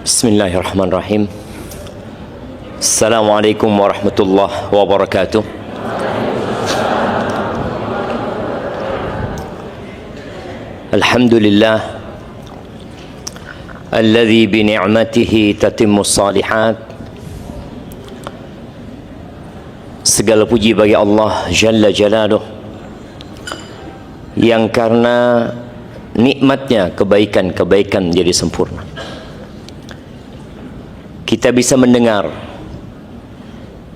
Bismillahirrahmanirrahim. Assalamualaikum warahmatullahi wabarakatuh. Alhamdulillah alladzi bi ni'matihi tatimmus shalihat. Segala puji bagi Allah Jalla Jalaluh yang karena nikmatnya kebaikan-kebaikan menjadi sempurna. Kita bisa mendengar,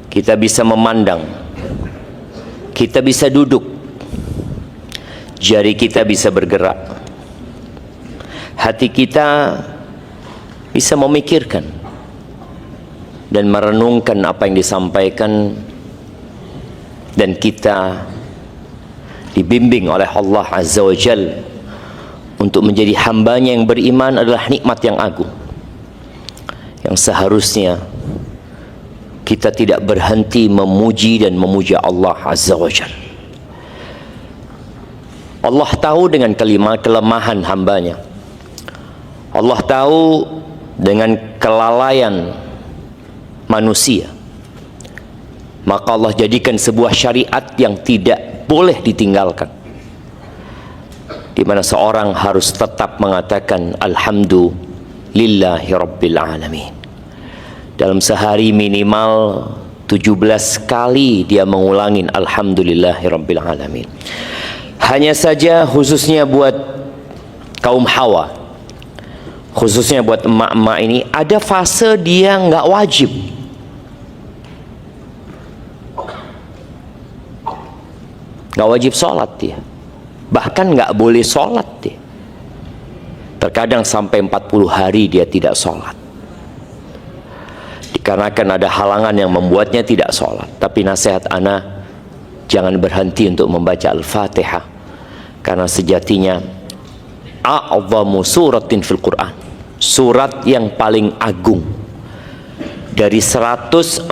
kita bisa memandang, kita bisa duduk, jari kita bisa bergerak, hati kita bisa memikirkan dan merenungkan apa yang disampaikan, dan kita dibimbing oleh Allah Azza wa Jalla untuk menjadi hambanya yang beriman adalah nikmat yang agung, yang seharusnya kita tidak berhenti memuji dan memuja Allah Azza wa Jalla. Allah tahu dengan kelemahan hambanya. Allah tahu dengan kelalaian manusia. Maka Allah jadikan sebuah syariat yang tidak boleh ditinggalkan, di mana seorang harus tetap mengatakan alhamdulillahi rabbil alamin. Dalam sehari minimal 17 kali dia mengulangi alhamdulillahi rabbil alamin. Hanya saja khususnya buat kaum hawa, khususnya buat emak-emak ini, ada fase dia nggak wajib. Nggak wajib sholat dia, bahkan nggak boleh sholat dia. Terkadang sampai 40 hari dia tidak sholat, dikarenakan ada halangan yang membuatnya tidak sholat. Tapi nasihat ana, jangan berhenti untuk membaca Al-Fatihah, karena sejatinya a'zamu suratin fil Quran, surat yang paling agung dari 114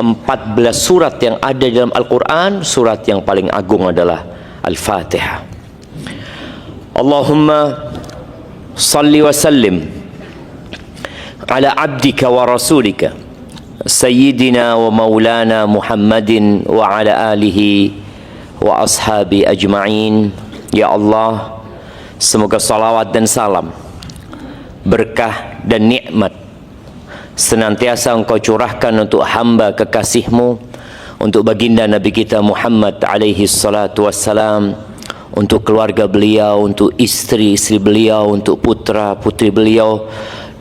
surat yang ada dalam Al-Quran. Surat yang paling agung adalah Al-Fatihah. Allahumma salli wa sallim ala abdika wa rasulika sayyidina wa maulana Muhammadin wa ala alihi wa ashabi ajma'in. Ya Allah, semoga salawat dan salam, berkah dan nikmat senantiasa Engkau curahkan untuk hamba kekasih-Mu, untuk baginda Nabi kita Muhammad alaihi salatu wassalam, untuk keluarga beliau, untuk istri-istri beliau, untuk putra-putri beliau,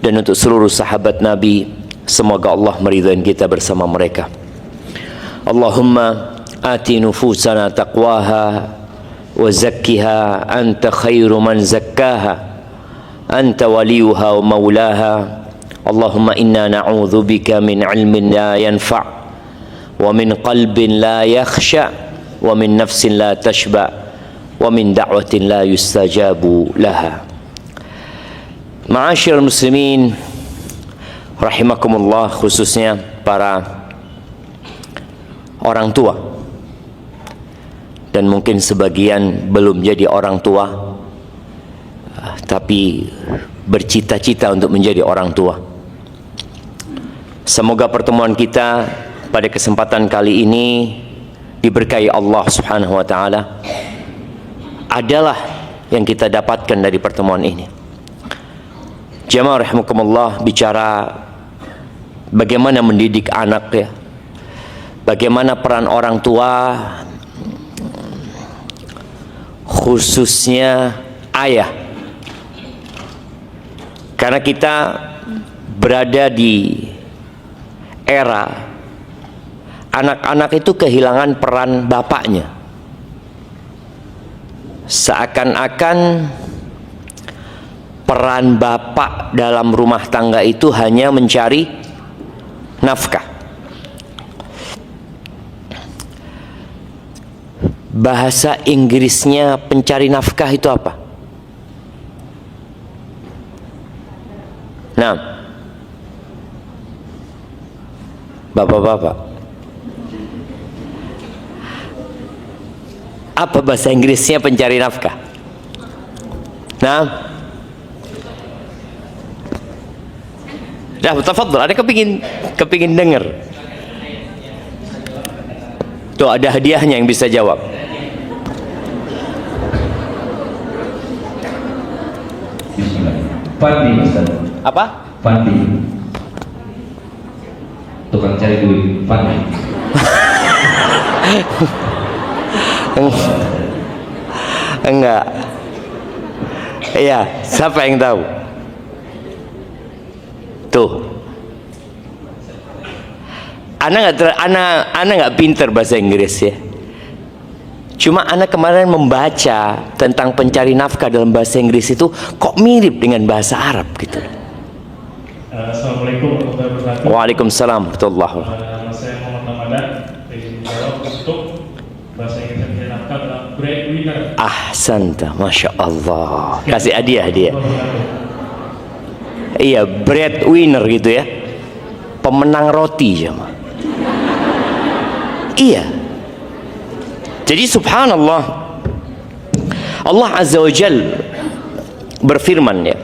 dan untuk seluruh sahabat Nabi. Semoga Allah meridhai kita bersama mereka. Allahumma ati nufusana taqwaha wa zakkiha anta khairu man zakkaha anta waliyuha wa maulaha. Allahumma inna na'udzu bika min ilmin la yanfa' wa min qalbin la yakhsha wa min nafsin la tashba wa min da'watin la yustajabu laha. Ma'asyiral muslimin rahimakumullah, khususnya para orang tua, dan mungkin sebagian belum jadi orang tua tapi bercita-cita untuk menjadi orang tua. Semoga pertemuan kita pada kesempatan kali ini diberkahi Allah Subhanahu wa taala. Adalah yang kita dapatkan dari pertemuan ini. Jamaah rahimakumullah, bicara bagaimana mendidik anak ya. Bagaimana peran orang tua, khususnya ayah. Karena kita berada di era anak-anak itu kehilangan peran bapaknya. Seakan-akan peran bapak dalam rumah tangga itu hanya mencari nafkah. Bahasa Inggrisnya pencari nafkah itu apa? Nah, bapak-bapak, apa bahasa Inggrisnya pencari nafkah? Nah, Dah, tafadhol. Ada kepingin dengar. Tuh ada hadiahnya yang bisa jawab. Fandi, Ustaz. Apa? Fandi. Tukang cari duit, Fandi. Enggak. Iya, siapa yang tahu? Tuh. Ana nggak pinter bahasa Inggris ya. Cuma ana kemarin membaca tentang pencari nafkah dalam bahasa Inggris itu kok mirip dengan bahasa Arab gitu. Assalamualaikum warahmatullahi wabarakatuh. Waalaikumsalam warahmatullahi wabarakatuh. Saya Muhammad Ramadan. Izin jawab untuk bahasa Inggris pencari nafkah adalah breadwinner. Ahsanta, masya Allah. Kasih hadiah dia. Iya, breadwinner gitu ya. Pemenang roti sama. Iya. Jadi subhanallah, Allah Azza wa Jal berfirman ya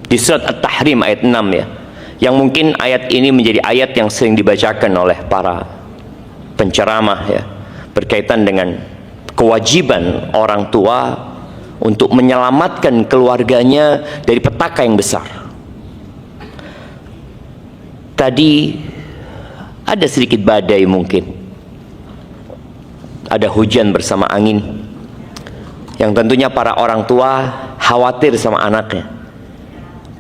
di surat At-Tahrim ayat 6 ya, yang mungkin ayat ini menjadi ayat yang sering dibacakan oleh para penceramah ya, berkaitan dengan kewajiban orang tua untuk menyelamatkan keluarganya dari petaka yang besar. Tadi ada sedikit badai, mungkin ada hujan bersama angin, yang tentunya para orang tua khawatir sama anaknya.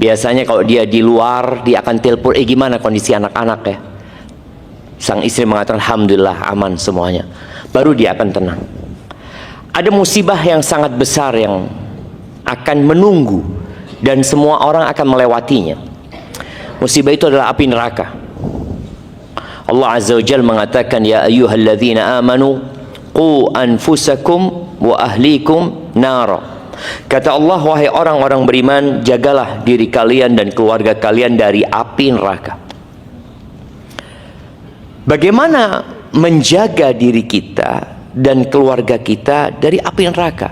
Biasanya kalau dia di luar, dia akan telepon, gimana kondisi anak-anak ya. Sang istri mengatakan alhamdulillah aman semuanya, baru dia akan tenang. Ada musibah yang sangat besar yang akan menunggu dan semua orang akan melewatinya. Musibah itu adalah api neraka. Allah Azza wa Jalla mengatakan, ya ayyuhalladzina amanu qu anfusakum wa ahlikum nara. Kata Allah, wahai orang-orang beriman, jagalah diri kalian dan keluarga kalian dari api neraka. Bagaimana menjaga diri kita dan keluarga kita dari api neraka?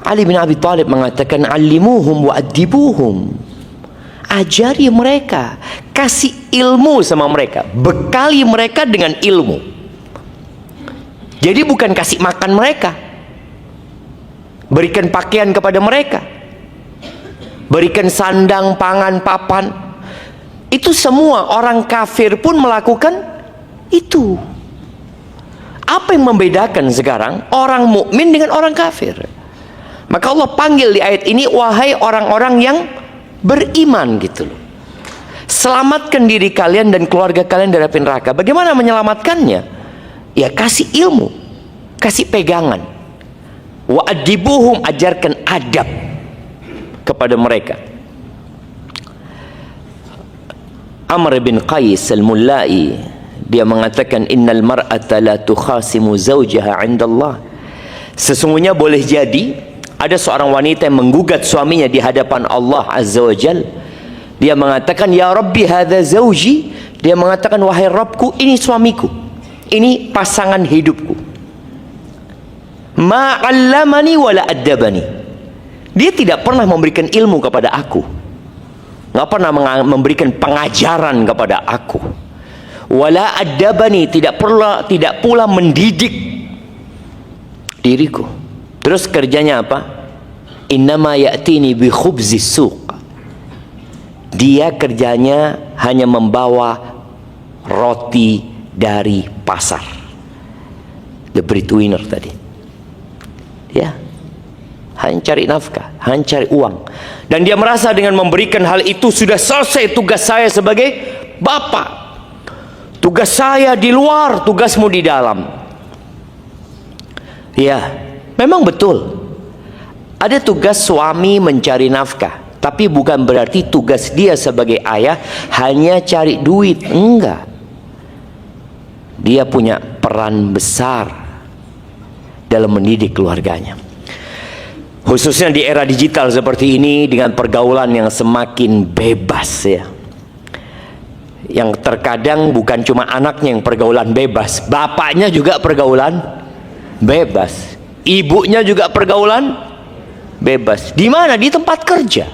Ali bin Abi Thalib mengatakan, allimuhum wa adibuhum. Ajari mereka, kasih ilmu sama mereka, bekali mereka dengan ilmu. Jadi bukan kasih makan mereka, berikan pakaian kepada mereka, berikan sandang, pangan, papan. Itu semua orang kafir pun melakukan itu. Apa yang membedakan sekarang orang mukmin dengan orang kafir? Maka Allah panggil di ayat ini, wahai orang-orang yang beriman gitu loh. Selamatkan diri kalian dan keluarga kalian dari api neraka. Bagaimana menyelamatkannya? Ya kasih ilmu, kasih pegangan. Wa adibuhum, ajarkan adab kepada mereka. Amr bin Qais al-Mullai, dia mengatakan, innal mar'ata la tukhasimu zawjaha 'inda Allah. Sesungguhnya boleh jadi ada seorang wanita yang menggugat suaminya di hadapan Allah Azza wa Jal. Dia mengatakan, ya Rabbi hadza zawji. Dia mengatakan, wahai Rabbku, ini suamiku, ini pasangan hidupku. Ma'allamani wala addabani. Dia tidak pernah memberikan ilmu kepada aku, nggak pernah memberikan pengajaran kepada aku. Wala addabani, tidak pula mendidik diriku. Terus kerjanya apa? Innama ya'tini bi khubzis suq. Dia kerjanya hanya membawa roti dari pasar. The breadwinner tadi. Ya, hanya cari nafkah, hanya cari uang. Dan dia merasa dengan memberikan hal itu sudah selesai tugas saya sebagai bapak. Tugas saya di luar, tugasmu di dalam. Ya, memang betul. Ada tugas suami mencari nafkah, tapi bukan berarti tugas dia sebagai ayah hanya cari duit. Enggak. Dia punya peran besar dalam mendidik keluarganya. Khususnya di era digital seperti ini, dengan pergaulan yang semakin bebas ya. Yang terkadang bukan cuma anaknya yang pergaulan bebas, bapaknya juga pergaulan bebas, ibunya juga pergaulan bebas. Di mana? Di tempat kerja.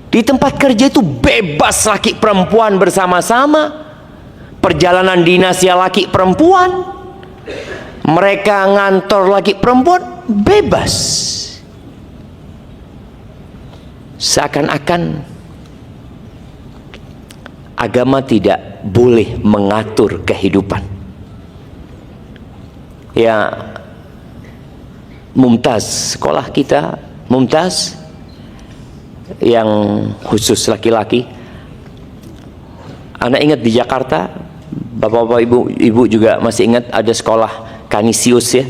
Di tempat kerja itu bebas laki perempuan bersama-sama. Perjalanan dinas ya laki perempuan. Mereka ngantor laki perempuan bebas. Seakan-akan agama tidak boleh mengatur kehidupan. Ya, Mumtaz, sekolah kita Mumtaz yang khusus laki-laki. Anak ingat di Jakarta, bapak-bapak, ibu juga masih ingat ada sekolah Kanisius ya.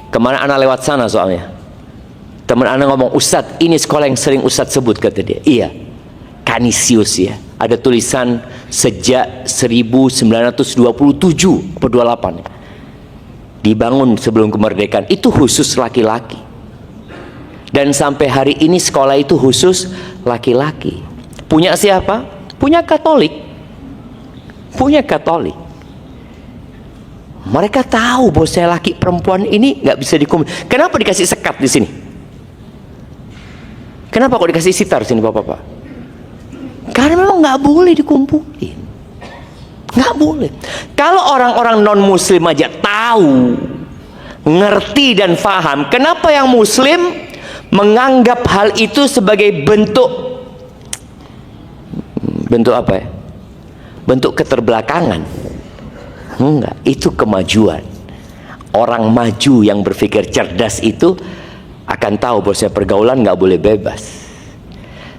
Kemana anak lewat sana soalnya, teman anak ngomong, Ustadz ini sekolah yang sering Ustadz sebut, kata dia. Iya, Kanisius ya. Ada tulisan sejak 1927 atau 28 ya. Dibangun sebelum kemerdekaan. Itu khusus laki-laki. Dan sampai hari ini sekolah itu khusus laki-laki. Punya siapa? Punya Katolik. Punya Katolik. Mereka tahu bahwa saya laki perempuan ini nggak bisa dikumpul. Kenapa dikasih sekat di sini? Kenapa kok dikasih sitar sini bapak-bapak? Karena memang nggak boleh dikumpulin. Nggak boleh. Kalau orang-orang non muslim aja tahu, ngerti dan paham, kenapa yang muslim menganggap hal itu sebagai bentuk apa ya? Bentuk keterbelakangan. Enggak, itu kemajuan. Orang maju yang berpikir cerdas itu akan tahu bahwa pergaulan nggak boleh bebas.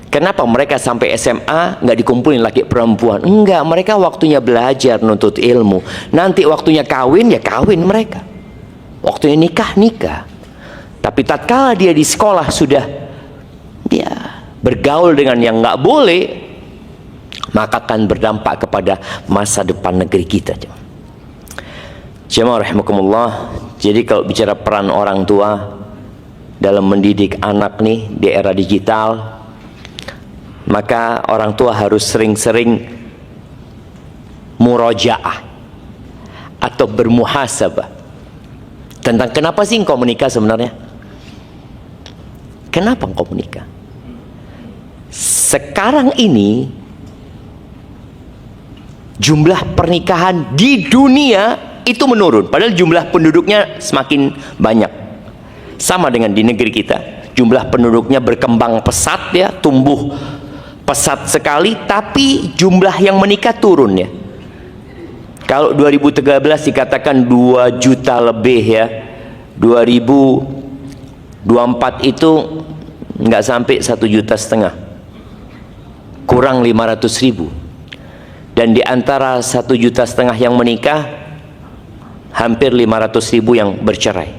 Kenapa mereka sampai SMA nggak dikumpulin laki perempuan? Enggak, mereka waktunya belajar, nuntut ilmu. Nanti waktunya kawin ya kawin mereka. Waktunya nikah nikah. Tapi tatkala dia di sekolah sudah dia bergaul dengan yang nggak boleh, maka akan berdampak kepada masa depan negeri kita. Jemaah rahimakumullah. Jadi kalau bicara peran orang tua dalam mendidik anak nih di era digital, maka orang tua harus sering-sering murojaah atau bermuhasabah tentang kenapa sih engkau menikah sebenarnya. Kenapa engkau menikah? Sekarang ini jumlah pernikahan di dunia itu menurun, padahal jumlah penduduknya semakin banyak. Sama dengan di negeri kita, jumlah penduduknya berkembang pesat ya, tumbuh pesat sekali, tapi jumlah yang menikah turun ya. Kalau 2013 dikatakan 2 juta lebih ya, 2024 itu nggak sampai 1,5 juta, kurang 500.000. Dan di antara 1,5 juta yang menikah, hampir 500.000 yang bercerai.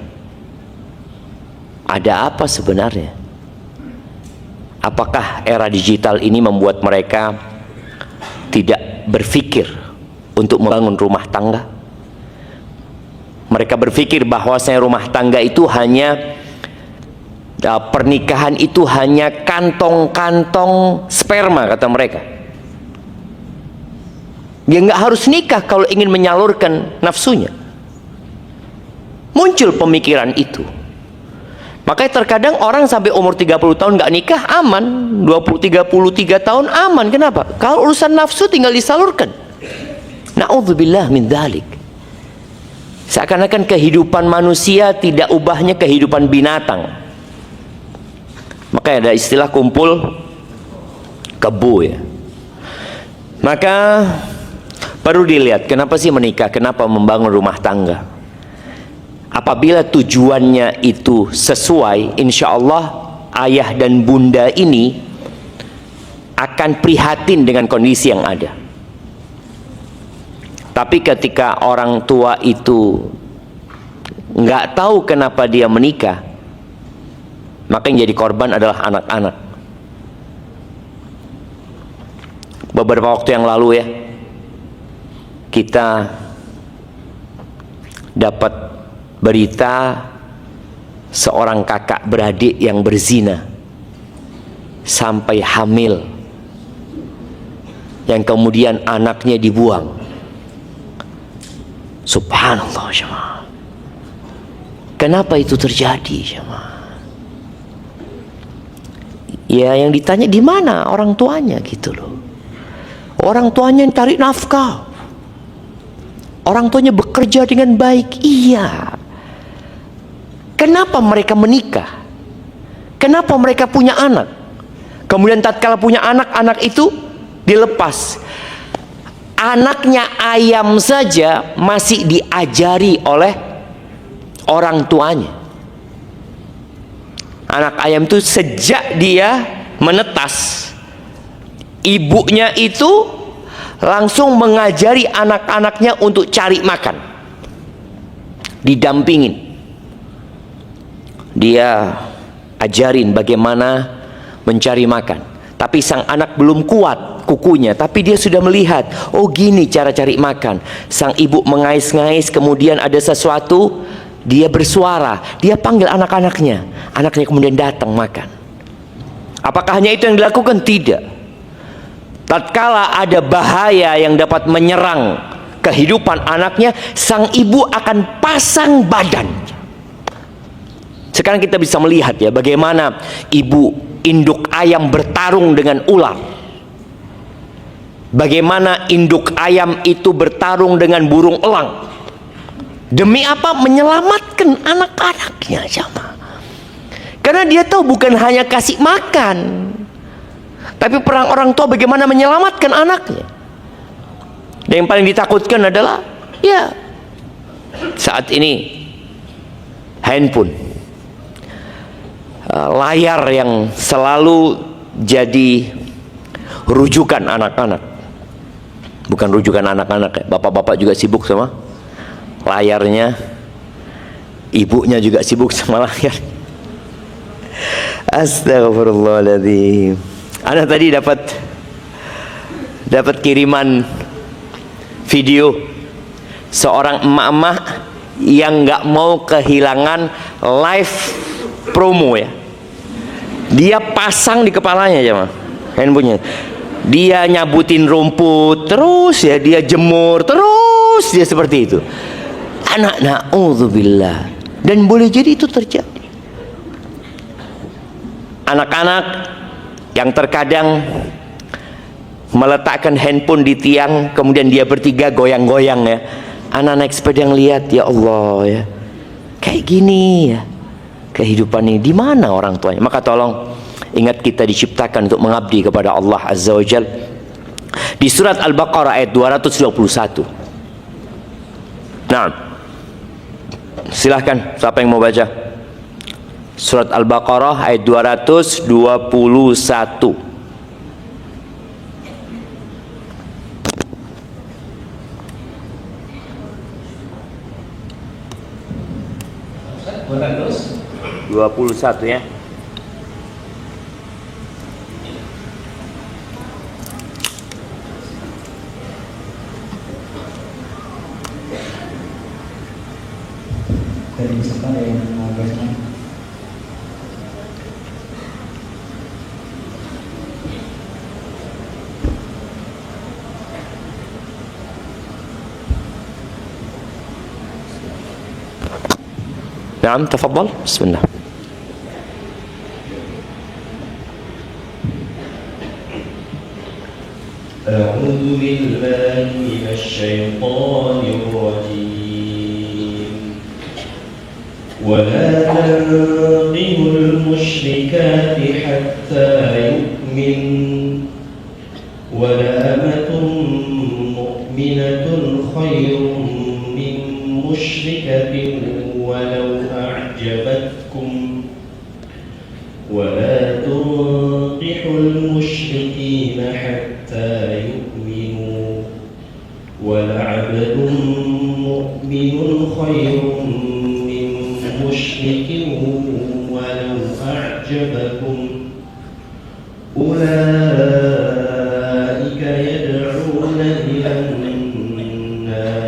Ada apa sebenarnya? Apakah era digital ini membuat mereka tidak berpikir untuk membangun rumah tangga? Mereka berpikir bahwasanya rumah tangga itu hanya pernikahan itu hanya kantong-kantong sperma, kata mereka. Dia nggak harus nikah kalau ingin menyalurkan nafsunya. Muncul pemikiran itu. Makanya terkadang orang sampai umur 30 tahun nggak nikah aman, 33 tahun aman. Kenapa? Kalau urusan nafsu tinggal disalurkan. Na'udzubillah min dzalik. Seakan-akan kehidupan manusia tidak ubahnya kehidupan binatang. Makanya ada istilah kumpul kebo ya. Maka perlu dilihat kenapa sih menikah, kenapa membangun rumah tangga. Apabila tujuannya itu sesuai, insya Allah ayah dan bunda ini akan prihatin dengan kondisi yang ada. Tapi ketika orang tua itu nggak tahu kenapa dia menikah, maka yang jadi korban adalah anak-anak. Beberapa waktu yang lalu ya, kita dapat berita seorang kakak beradik yang berzina sampai hamil, yang kemudian anaknya dibuang. Subhanallah jemaah. Kenapa itu terjadi jemaah? Ya yang ditanya di mana orang tuanya gitu loh. Orang tuanya yang cari nafkah. Orang tuanya bekerja dengan baik. Iya. Kenapa mereka menikah? Kenapa mereka punya anak? Kemudian tatkala punya anak, anak itu dilepas. Anaknya ayam saja masih diajari oleh orang tuanya. Anak ayam itu sejak dia menetas, ibunya itu langsung mengajari anak-anaknya untuk cari makan. Didampingin. Dia ajarin bagaimana mencari makan. Tapi sang anak belum kuat kukunya, tapi dia sudah melihat, oh gini cara cari makan. Sang ibu mengais-ngais, kemudian ada sesuatu, dia bersuara, dia panggil anak-anaknya. Anaknya kemudian datang makan. Apakah hanya itu yang dilakukan? Tidak. Tatkala ada bahaya yang dapat menyerang kehidupan anaknya, sang ibu akan pasang badan. Sekarang kita bisa melihat ya bagaimana ibu induk ayam bertarung dengan ular. Bagaimana induk ayam itu bertarung dengan burung elang. Demi apa? Menyelamatkan anak-anaknya, jamaah. Karena dia tahu bukan hanya kasih makan, tapi perang orang tua bagaimana menyelamatkan anaknya. Dan yang paling ditakutkan adalah ya saat ini handphone. Layar yang selalu jadi rujukan anak-anak. Bukan rujukan anak-anak ya. Bapak-bapak juga sibuk sama layarnya. Ibunya juga sibuk sama layar. Astagfirullahaladzim. Ana tadi dapat kiriman video seorang emak-emak yang nggak mau kehilangan live promo ya. Dia pasang di kepalanya aja mah handphonenya. Dia nyabutin rumput terus ya, dia jemur terus, dia seperti itu. Anak na'udzubillah. Dan boleh jadi itu terjadi. Anak-anak yang terkadang meletakkan handphone di tiang, kemudian dia bertiga goyang-goyang ya. Anak naik sepeda yang lihat, ya Allah ya, kayak gini ya kehidupan ini, di mana orang tuanya? Maka tolong ingat, kita diciptakan untuk mengabdi kepada Allah Azza wa Jal. Di surat Al-Baqarah ayat 221. Nah, silahkan siapa yang mau baca surat Al-Baqarah ayat 221. Terus 21 ya. Dari peserta ada yang mau baca? نعم تفضل بسم الله. أعوذ بالله من الشيطان الرجيم. ولا تنكحوا المشركات حتى يؤمن ولأمة مؤمنة خير من مشركة ولو أعجبتكم ولا تنكحوا المشركين حتى يؤمنوا ولعبد مؤمن خير من مشرك ولو أعجبكم أولئك يدعون إلى النار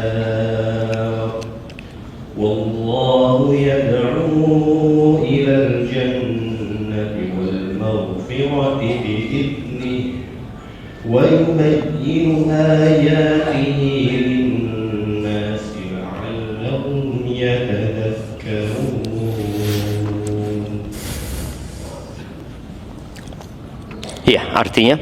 والله يدعو إلى الجنة والمغفرة بإذنه ويبين آياته للناس لعلهم يتذكرون. Artinya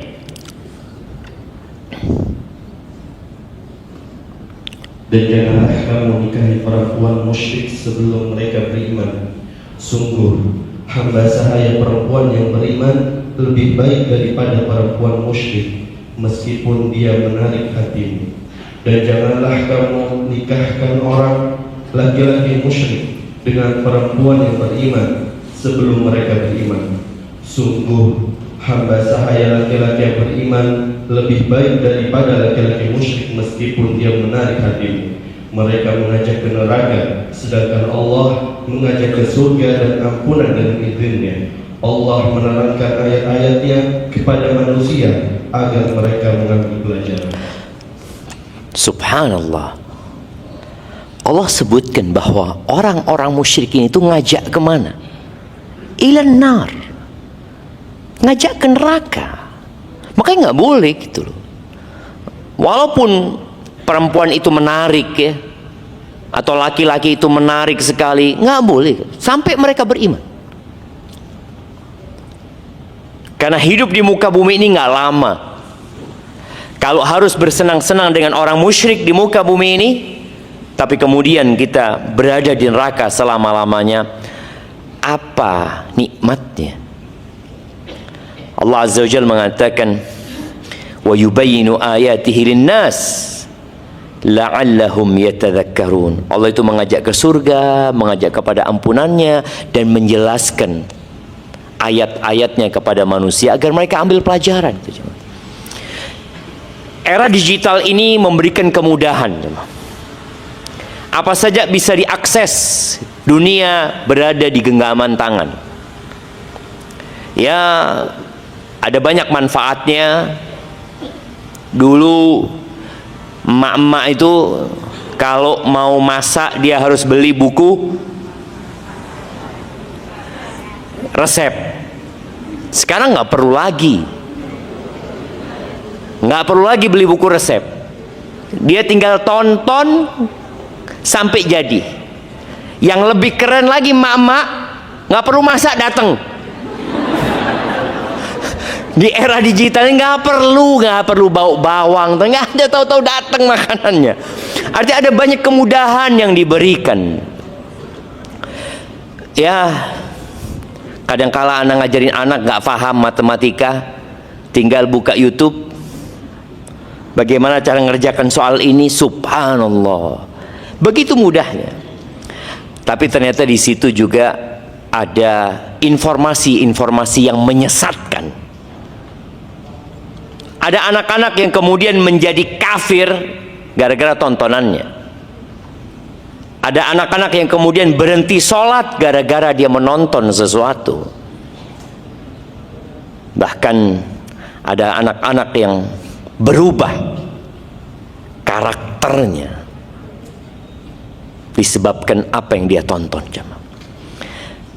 dan janganlah kamu nikahi perempuan musyrik sebelum mereka beriman. Sungguh hamba sahaya perempuan yang beriman lebih baik daripada perempuan musyrik, meskipun dia menarik hatimu. Dan janganlah kamu nikahkan orang laki-laki musyrik dengan perempuan yang beriman sebelum mereka beriman. Sungguh hamba sahaya laki-laki yang beriman lebih baik daripada laki-laki musyrik, meskipun dia menarik hatimu. Mereka mengajak ke neraka, sedangkan Allah mengajak ke surga dan ampunan dengan izinnya. Allah menerangkan ayat-ayatnya kepada manusia agar mereka mengambil pelajaran. Subhanallah, Allah sebutkan bahwa orang-orang musyrikin itu ngajak kemana? Ilan nar, ngajak ke neraka. Makanya nggak boleh gitu loh. Walaupun perempuan itu menarik ya, atau laki-laki itu menarik sekali, nggak boleh sampai mereka beriman. Karena hidup di muka bumi ini nggak lama. Kalau harus bersenang-senang dengan orang musyrik di muka bumi ini, tapi kemudian kita berada di neraka selama-lamanya, apa nikmatnya? Allah Azza wa Jalla mengatakan, wa yubayyinu ayatihi linnas la'allahum yatadzakkarun. Allah itu mengajak ke surga, mengajak kepada ampunannya, dan menjelaskan ayat-ayatnya kepada manusia agar mereka ambil pelajaran. Era digital ini memberikan kemudahan. Apa saja bisa diakses, dunia berada di genggaman tangan. Ya, ada banyak manfaatnya. Dulu emak-emak itu kalau mau masak dia harus beli buku resep. Sekarang nggak perlu lagi, beli buku resep. Dia tinggal tonton sampai jadi. Yang lebih keren lagi, emak-emak nggak perlu masak, datang. Di era digital ini nggak perlu bau bawang, nggak ada, tahu-tahu datang makanannya. Artinya ada banyak kemudahan yang diberikan. Ya, kadangkala anak ngajarin anak nggak paham matematika, tinggal buka YouTube. Bagaimana cara ngerjakan soal ini? Subhanallah, begitu mudahnya. Tapi ternyata di situ juga ada informasi-informasi yang menyesatkan. Ada anak-anak yang kemudian menjadi kafir gara-gara tontonannya. Ada anak-anak yang kemudian berhenti sholat gara-gara dia menonton sesuatu. Bahkan ada anak-anak yang berubah karakternya disebabkan apa yang dia tonton.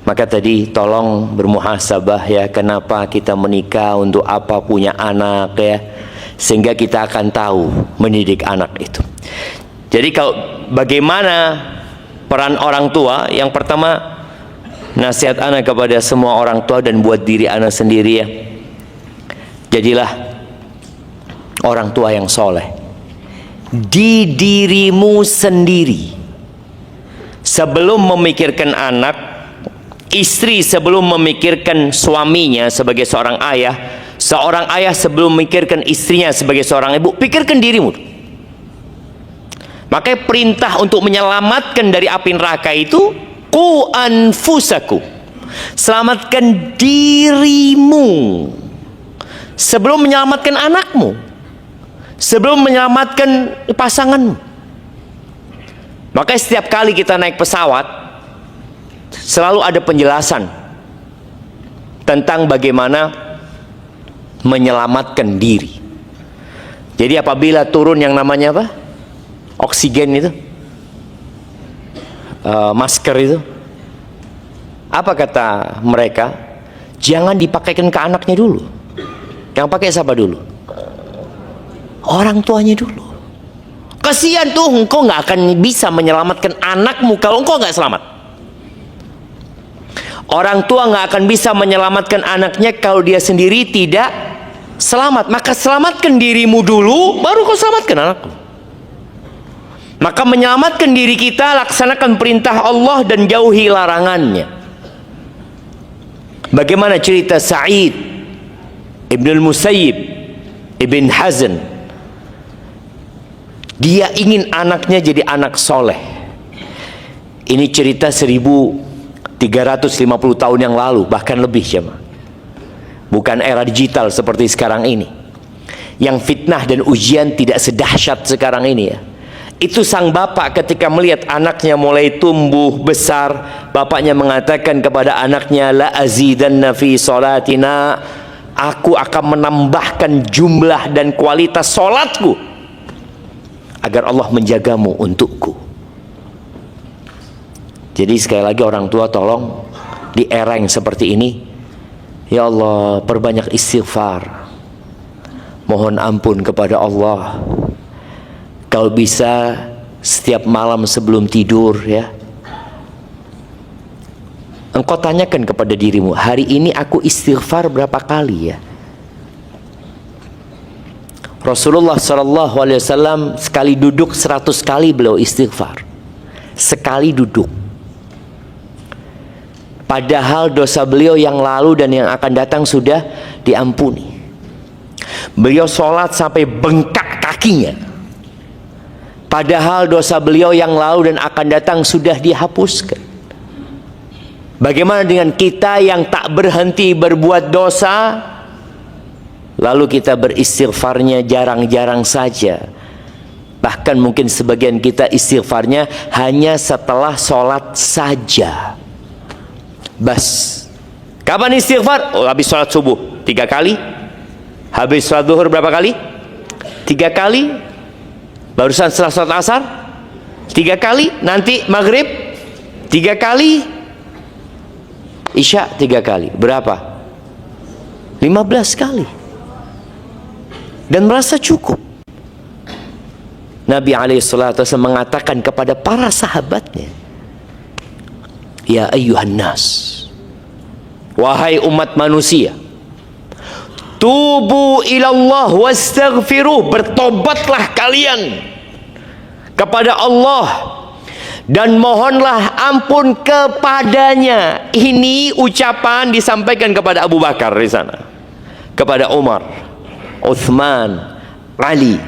Maka tadi tolong bermuhasabah ya, kenapa kita menikah, untuk apa punya anak ya, sehingga kita akan tahu mendidik anak itu. Jadi kalau bagaimana peran orang tua, yang pertama nasihat anak kepada semua orang tua dan buat diri anak sendiri ya, jadilah orang tua yang soleh di dirimu sendiri. Sebelum memikirkan anak, istri sebelum memikirkan suaminya sebagai seorang ayah sebelum memikirkan istrinya sebagai seorang ibu, pikirkan dirimu. Makanya perintah untuk menyelamatkan dari api neraka itu, qu anfusakum, selamatkan dirimu sebelum menyelamatkan anakmu, sebelum menyelamatkan pasanganmu. Makanya setiap kali kita naik pesawat selalu ada penjelasan tentang bagaimana menyelamatkan diri. Jadi apabila turun yang namanya apa? Oksigen itu, masker itu, apa kata mereka? Jangan dipakaikan ke anaknya dulu. Yang pakai siapa dulu? Orang tuanya dulu. Kasihan tuh, engkau nggak akan bisa menyelamatkan anakmu kalau engkau nggak selamat. Orang tua nggak akan bisa menyelamatkan anaknya kalau dia sendiri tidak selamat. Maka selamatkan dirimu dulu, baru kau selamatkan anakmu. Maka menyelamatkan diri kita, laksanakan perintah Allah dan jauhi larangannya. Bagaimana cerita Sa'id Ibn al-Musayyib Ibn Hazn? Dia ingin anaknya jadi anak soleh. Ini cerita 1350 tahun yang lalu, bahkan lebih jemaah. Bukan era digital seperti sekarang ini, yang fitnah dan ujian tidak sedahsyat sekarang ini ya. Itu sang bapak ketika melihat anaknya mulai tumbuh besar, bapaknya mengatakan kepada anaknya, la azidanna fi salatina, aku akan menambahkan jumlah dan kualitas solatku agar Allah menjagamu untukku. Jadi sekali lagi orang tua, tolong di era yang seperti ini, ya Allah, perbanyak istighfar, mohon ampun kepada Allah. Kalau bisa setiap malam sebelum tidur ya, engkau tanyakan kepada dirimu, hari ini aku istighfar berapa kali ya? Rasulullah SAW sekali duduk 100 kali beliau istighfar. Sekali duduk. Padahal dosa beliau yang lalu dan yang akan datang sudah diampuni. Beliau sholat sampai bengkak kakinya. Padahal dosa beliau yang lalu dan akan datang sudah dihapuskan. Bagaimana dengan kita yang tak berhenti berbuat dosa, lalu kita beristighfarnya jarang-jarang saja. Bahkan mungkin sebagian kita istighfarnya hanya setelah sholat saja. Bas. Kapan istighfar? Oh, habis sholat subuh 3 kali. Habis sholat zuhur berapa kali? 3 kali. Barusan setelah sholat asar 3 kali. Nanti maghrib 3 kali. Isya 3 kali. Berapa? 15 kali. Dan merasa cukup. Nabi SAW mengatakan kepada para sahabatnya, ya ayyuhan nas, wahai umat manusia, tubu ilallah wastaghfiruh, bertobatlah kalian kepada Allah dan mohonlah ampun kepadanya. Ini ucapan disampaikan kepada Abu Bakar di sana, kepada Umar, Uthman, Ali,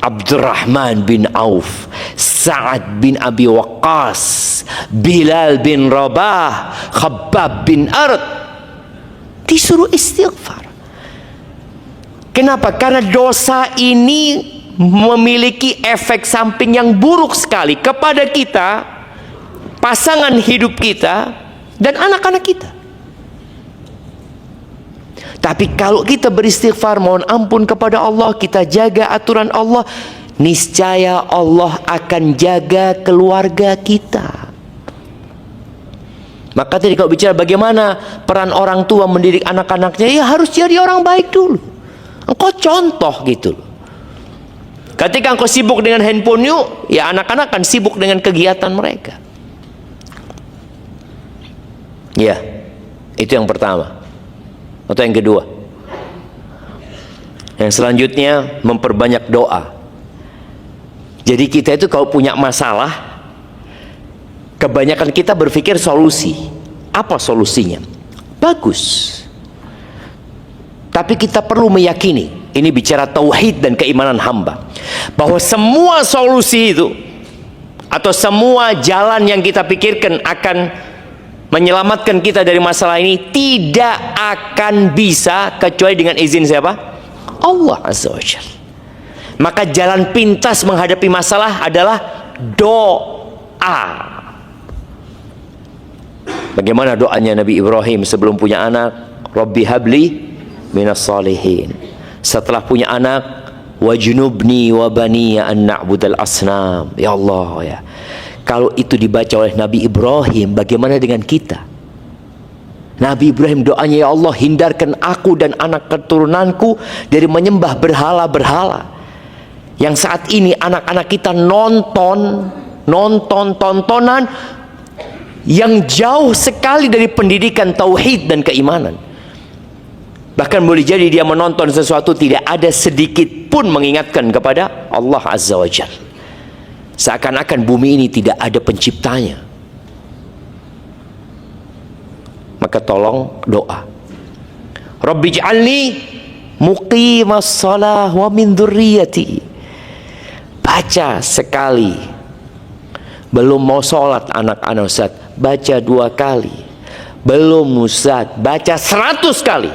Abdurrahman bin Auf, Sa'ad bin Abi Waqqas, Bilal bin Rabah, Khabbab bin Arad. Disuruh istighfar. Kenapa? Karena dosa ini memiliki efek samping yang buruk sekali kepada kita, pasangan hidup kita, dan anak-anak kita. Tapi kalau kita beristighfar, mohon ampun kepada Allah, kita jaga aturan Allah, niscaya Allah akan jaga keluarga kita. Maka tadi kalau bicara bagaimana peran orang tua mendidik anak-anaknya, ya harus jadi orang baik dulu. Engkau contoh gitu. Ketika engkau sibuk dengan handphone yuk, ya anak-anak akan sibuk dengan kegiatan mereka. Ya, itu yang pertama. Atau yang kedua. Yang selanjutnya, memperbanyak doa. Jadi kita itu kalau punya masalah, kebanyakan kita berpikir solusi. Apa solusinya? Bagus. Tapi kita perlu meyakini, ini bicara tauhid dan keimanan hamba, bahwa semua solusi itu atau semua jalan yang kita pikirkan akan menyelamatkan kita dari masalah ini tidak akan bisa kecuali dengan izin siapa? Allah Azza wa Jalla. Maka jalan pintas menghadapi masalah adalah doa. Bagaimana doanya Nabi Ibrahim sebelum punya anak? Rabbi habli minas salihin. Setelah punya anak, wajnubni wa baniya an na'budal asnam. Ya Allah ya. Kalau itu dibaca oleh Nabi Ibrahim, bagaimana dengan kita? Nabi Ibrahim doanya, ya Allah, hindarkan aku dan anak keturunanku dari menyembah berhala-berhala. Yang saat ini anak-anak kita nonton tontonan yang jauh sekali dari pendidikan tauhid dan keimanan. Bahkan boleh jadi dia menonton sesuatu tidak ada sedikit pun mengingatkan kepada Allah Azza wa Jalla. Seakan-akan bumi ini tidak ada penciptanya. Maka tolong doa. Rabbi'ij'alni muqimas shalah wa min dzurriyyati. Baca sekali. Belum mau sholat anak-anak Ustaz, baca 2 kali. Belum Ustaz, baca 100 kali.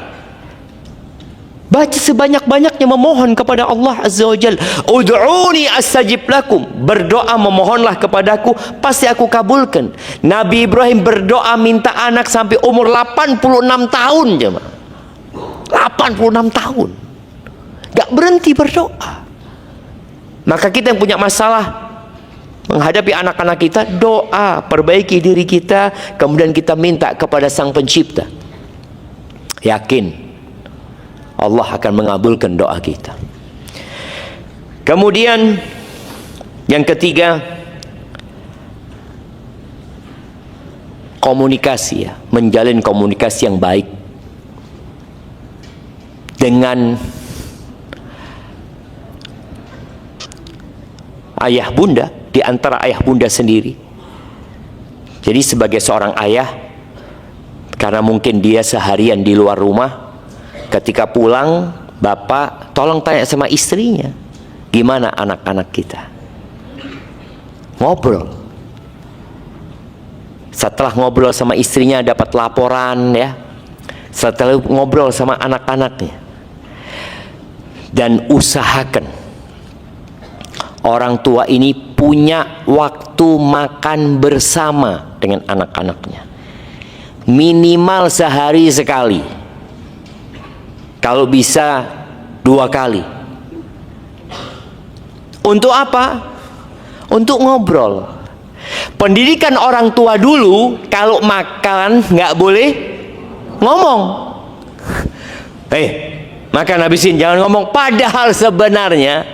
Baca sebanyak-banyaknya, memohon kepada Allah Azza wa Jalla. Ud'uni astajib lakum. Berdoa memohonlah kepadaku, pasti aku kabulkan. Nabi Ibrahim berdoa minta anak sampai umur 86 tahun jemaah. 86 tahun. Gak berhenti berdoa. Maka kita yang punya masalah menghadapi anak-anak kita, doa, perbaiki diri kita, kemudian kita minta kepada Sang Pencipta. Yakin Allah akan mengabulkan doa kita. Kemudian yang ketiga, komunikasi ya, menjalin komunikasi yang baik dengan ayah bunda, di antara ayah bunda sendiri. Jadi sebagai seorang ayah, karena mungkin dia seharian di luar rumah, ketika pulang, bapak tolong tanya sama istrinya, gimana anak-anak kita? Ngobrol. Setelah ngobrol sama istrinya dapat laporan ya. Setelah ngobrol sama anak-anaknya. Dan usahakan orang tua ini punya waktu makan bersama dengan anak-anaknya. Minimal sehari sekali. Kalau bisa 2 kali. Untuk apa? Untuk ngobrol. Pendidikan orang tua dulu, kalau makan nggak boleh ngomong. Makan habisin, jangan ngomong. Padahal sebenarnya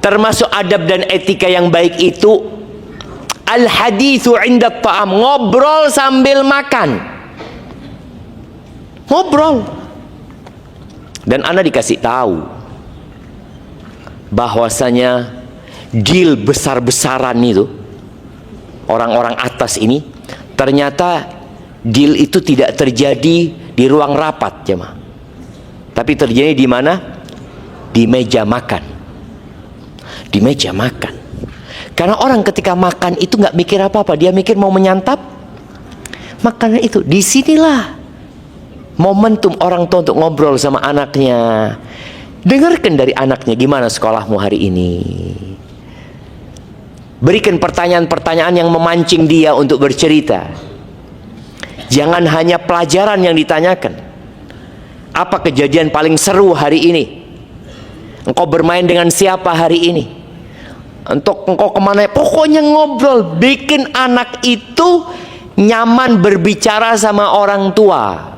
termasuk adab dan etika yang baik itu al-haditsu 'inda ta'am, ngobrol sambil makan. Ngobrol. Dan Anda dikasih tahu bahwasanya deal besar-besaran itu, orang-orang atas ini, ternyata deal itu tidak terjadi di ruang rapat jemaah, tapi terjadi di mana? Di meja makan. Di meja makan. Karena orang ketika makan itu nggak mikir apa-apa, dia mikir mau menyantap makanan itu. Disinilah momentum orang tua untuk ngobrol sama anaknya. Dengarkan dari anaknya, gimana sekolahmu hari ini. Berikan pertanyaan-pertanyaan yang memancing dia untuk bercerita. Jangan hanya pelajaran yang ditanyakan. Apa kejadian paling seru hari ini? Engkau bermain dengan siapa hari ini? Untuk engkau kemana? Pokoknya ngobrol. Bikin anak itu nyaman berbicara sama orang tua.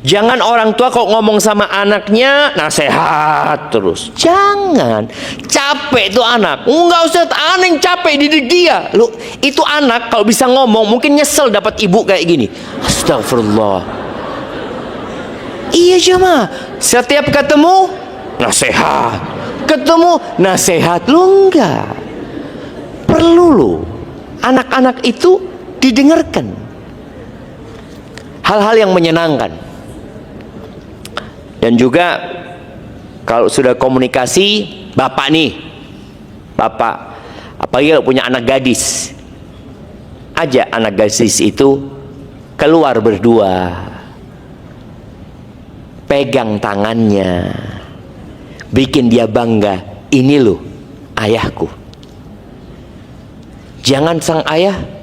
Jangan orang tua kok ngomong sama anaknya nasihat terus. Jangan. Capek tuh anak. Enggak usah, aneh capek didik dia. Lu, itu anak kalau bisa ngomong mungkin nyesel dapat ibu kayak gini. Astagfirullah. Iya jemaah. Setiap ketemu nasihat. Ketemu nasihat. Lu enggak. Perlu lu. Anak-anak itu didengarkan. Hal-hal yang menyenangkan. Dan juga kalau sudah komunikasi, bapak nih, bapak, apalagi kalau punya anak gadis, ajak anak gadis itu keluar berdua, pegang tangannya, bikin dia bangga, ini loh ayahku. Jangan sang ayah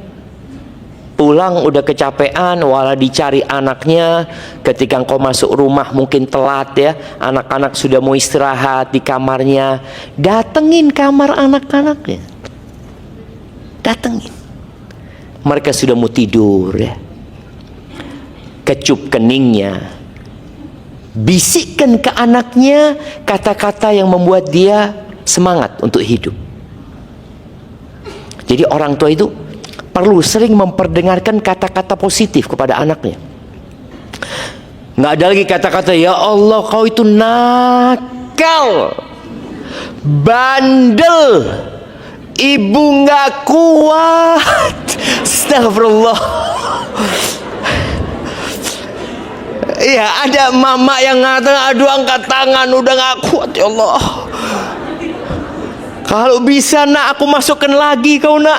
pulang udah kecapean, walau dicari anaknya. Ketika engkau masuk rumah mungkin telat ya, anak-anak sudah mau istirahat di kamarnya, datengin kamar anak-anaknya, datengin. Mereka sudah mau tidur ya, kecup keningnya, bisikkan ke anaknya kata-kata yang membuat dia semangat untuk hidup. Jadi orang tua itu perlu sering memperdengarkan kata-kata positif kepada anaknya. Nggak ada lagi kata-kata ya Allah kau itu nakal, bandel, ibu nggak kuat. Astagfirullah. Iya, ada mama yang ngatakan, aduh angkat tangan udah nggak kuat ya Allah. Kalau bisa nak aku masukkan lagi kau nak.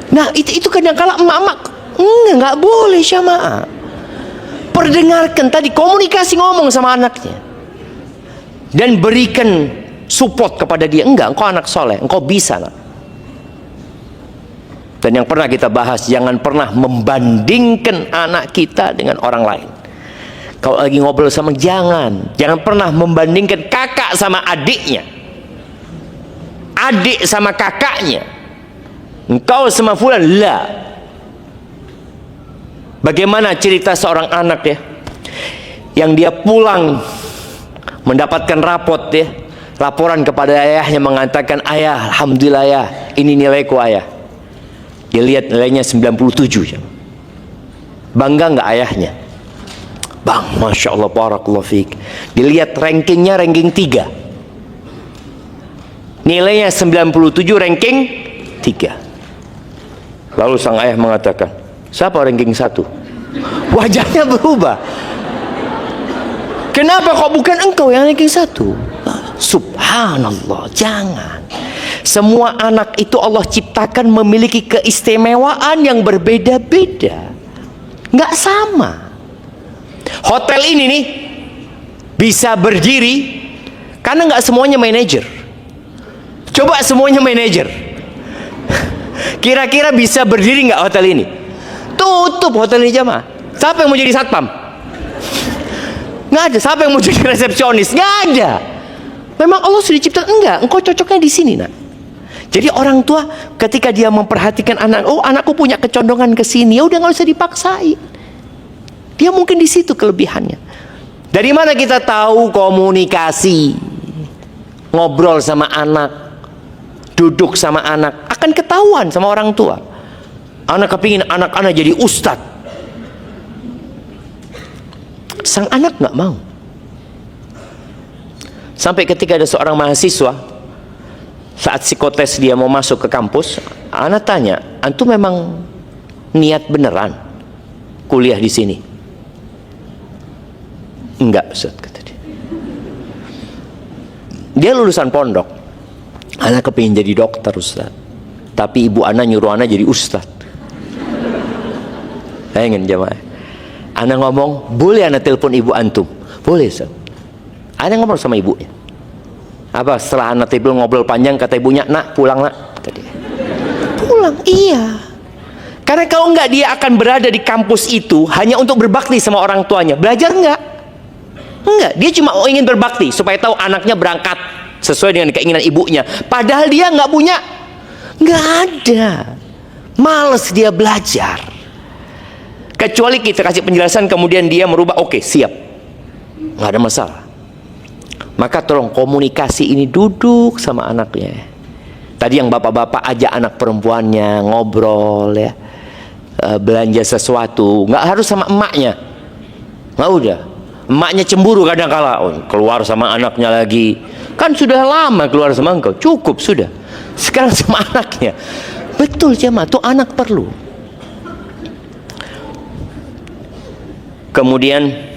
Nah itu kadang-kala emak-emak nggak boleh syamaah. Perdengarkan tadi, komunikasi, ngomong sama anaknya dan berikan support kepada dia. Enggak, engkau anak soleh, engkau bisa nak. Dan yang pernah kita bahas, jangan pernah membandingkan anak kita dengan orang lain. Kalau lagi ngobrol sama, jangan pernah membandingkan kakak sama adiknya, adik sama kakaknya, engkau sama fulan. Lah, bagaimana cerita seorang anak ya, yang dia pulang mendapatkan laporan kepada ayahnya mengatakan, ayah, alhamdulillah ya, ini nilaiku ayah. Dia lihat nilainya 97. Bangga nggak ayahnya? Bang, Masya Allah, barakallahu fiik. Dilihat rankingnya, ranking 3. Nilainya 97, ranking 3. Lalu sang ayah mengatakan, siapa ranking 1? Wajahnya berubah. Kenapa kok bukan engkau yang ranking 1? Subhanallah, jangan. Semua anak itu Allah ciptakan memiliki keistimewaan yang berbeda-beda, nggak sama. Hotel ini nih bisa berdiri karena nggak semuanya manajer. Coba semuanya manajer, kira-kira bisa berdiri nggak hotel ini? Tutup hotel ini jamaah. Siapa yang mau jadi satpam? Nggak ada. Siapa yang mau jadi resepsionis? Nggak ada. Memang Allah sudah ciptakan. Enggak, engkau cocoknya di sini nak. Jadi orang tua ketika dia memperhatikan anak, oh anakku punya kecondongan ke sini, ya udah nggak usah dipaksain. Dia mungkin di situ kelebihannya. Dari mana kita tahu? Komunikasi, ngobrol sama anak, duduk sama anak, akan ketahuan sama orang tua. Anak kepingin anak-anak jadi ustadz, sang anak nggak mau. Sampai ketika ada seorang mahasiswa, saat psikotes dia mau masuk ke kampus, anak tanya, antum memang niat beneran kuliah di sini? Enggak, Ustaz, kata dia. Dia lulusan pondok, anak kepingin jadi dokter, Ustaz, tapi ibu anak nyuruh anak jadi ustaz. Bayangin jamaah, anak ngomong, boleh anak telepon ibu antum? Boleh, Ustaz. Anak ngobrol sama ibunya. Apa setelah anak tidur ngobrol panjang, kata ibunya, nak pulang nak, kata dia. Pulang, iya. Karena kalau enggak, dia akan berada di kampus itu hanya untuk berbakti sama orang tuanya. Belajar enggak? Enggak, dia cuma ingin berbakti supaya tahu anaknya berangkat sesuai dengan keinginan ibunya. Padahal dia enggak punya, enggak ada. Males dia belajar. Kecuali kita kasih penjelasan kemudian dia merubah, oke, siap, enggak ada masalah. Maka tolong komunikasi ini, duduk sama anaknya. Tadi yang bapak-bapak ajak anak perempuannya ngobrol ya, belanja sesuatu, nggak harus sama emaknya, nggak udah. Emaknya cemburu kadang-kala, oh, keluar sama anaknya lagi, kan sudah lama keluar sama engkau, cukup sudah. Sekarang sama anaknya, betul jemaah, tuh anak perlu. Kemudian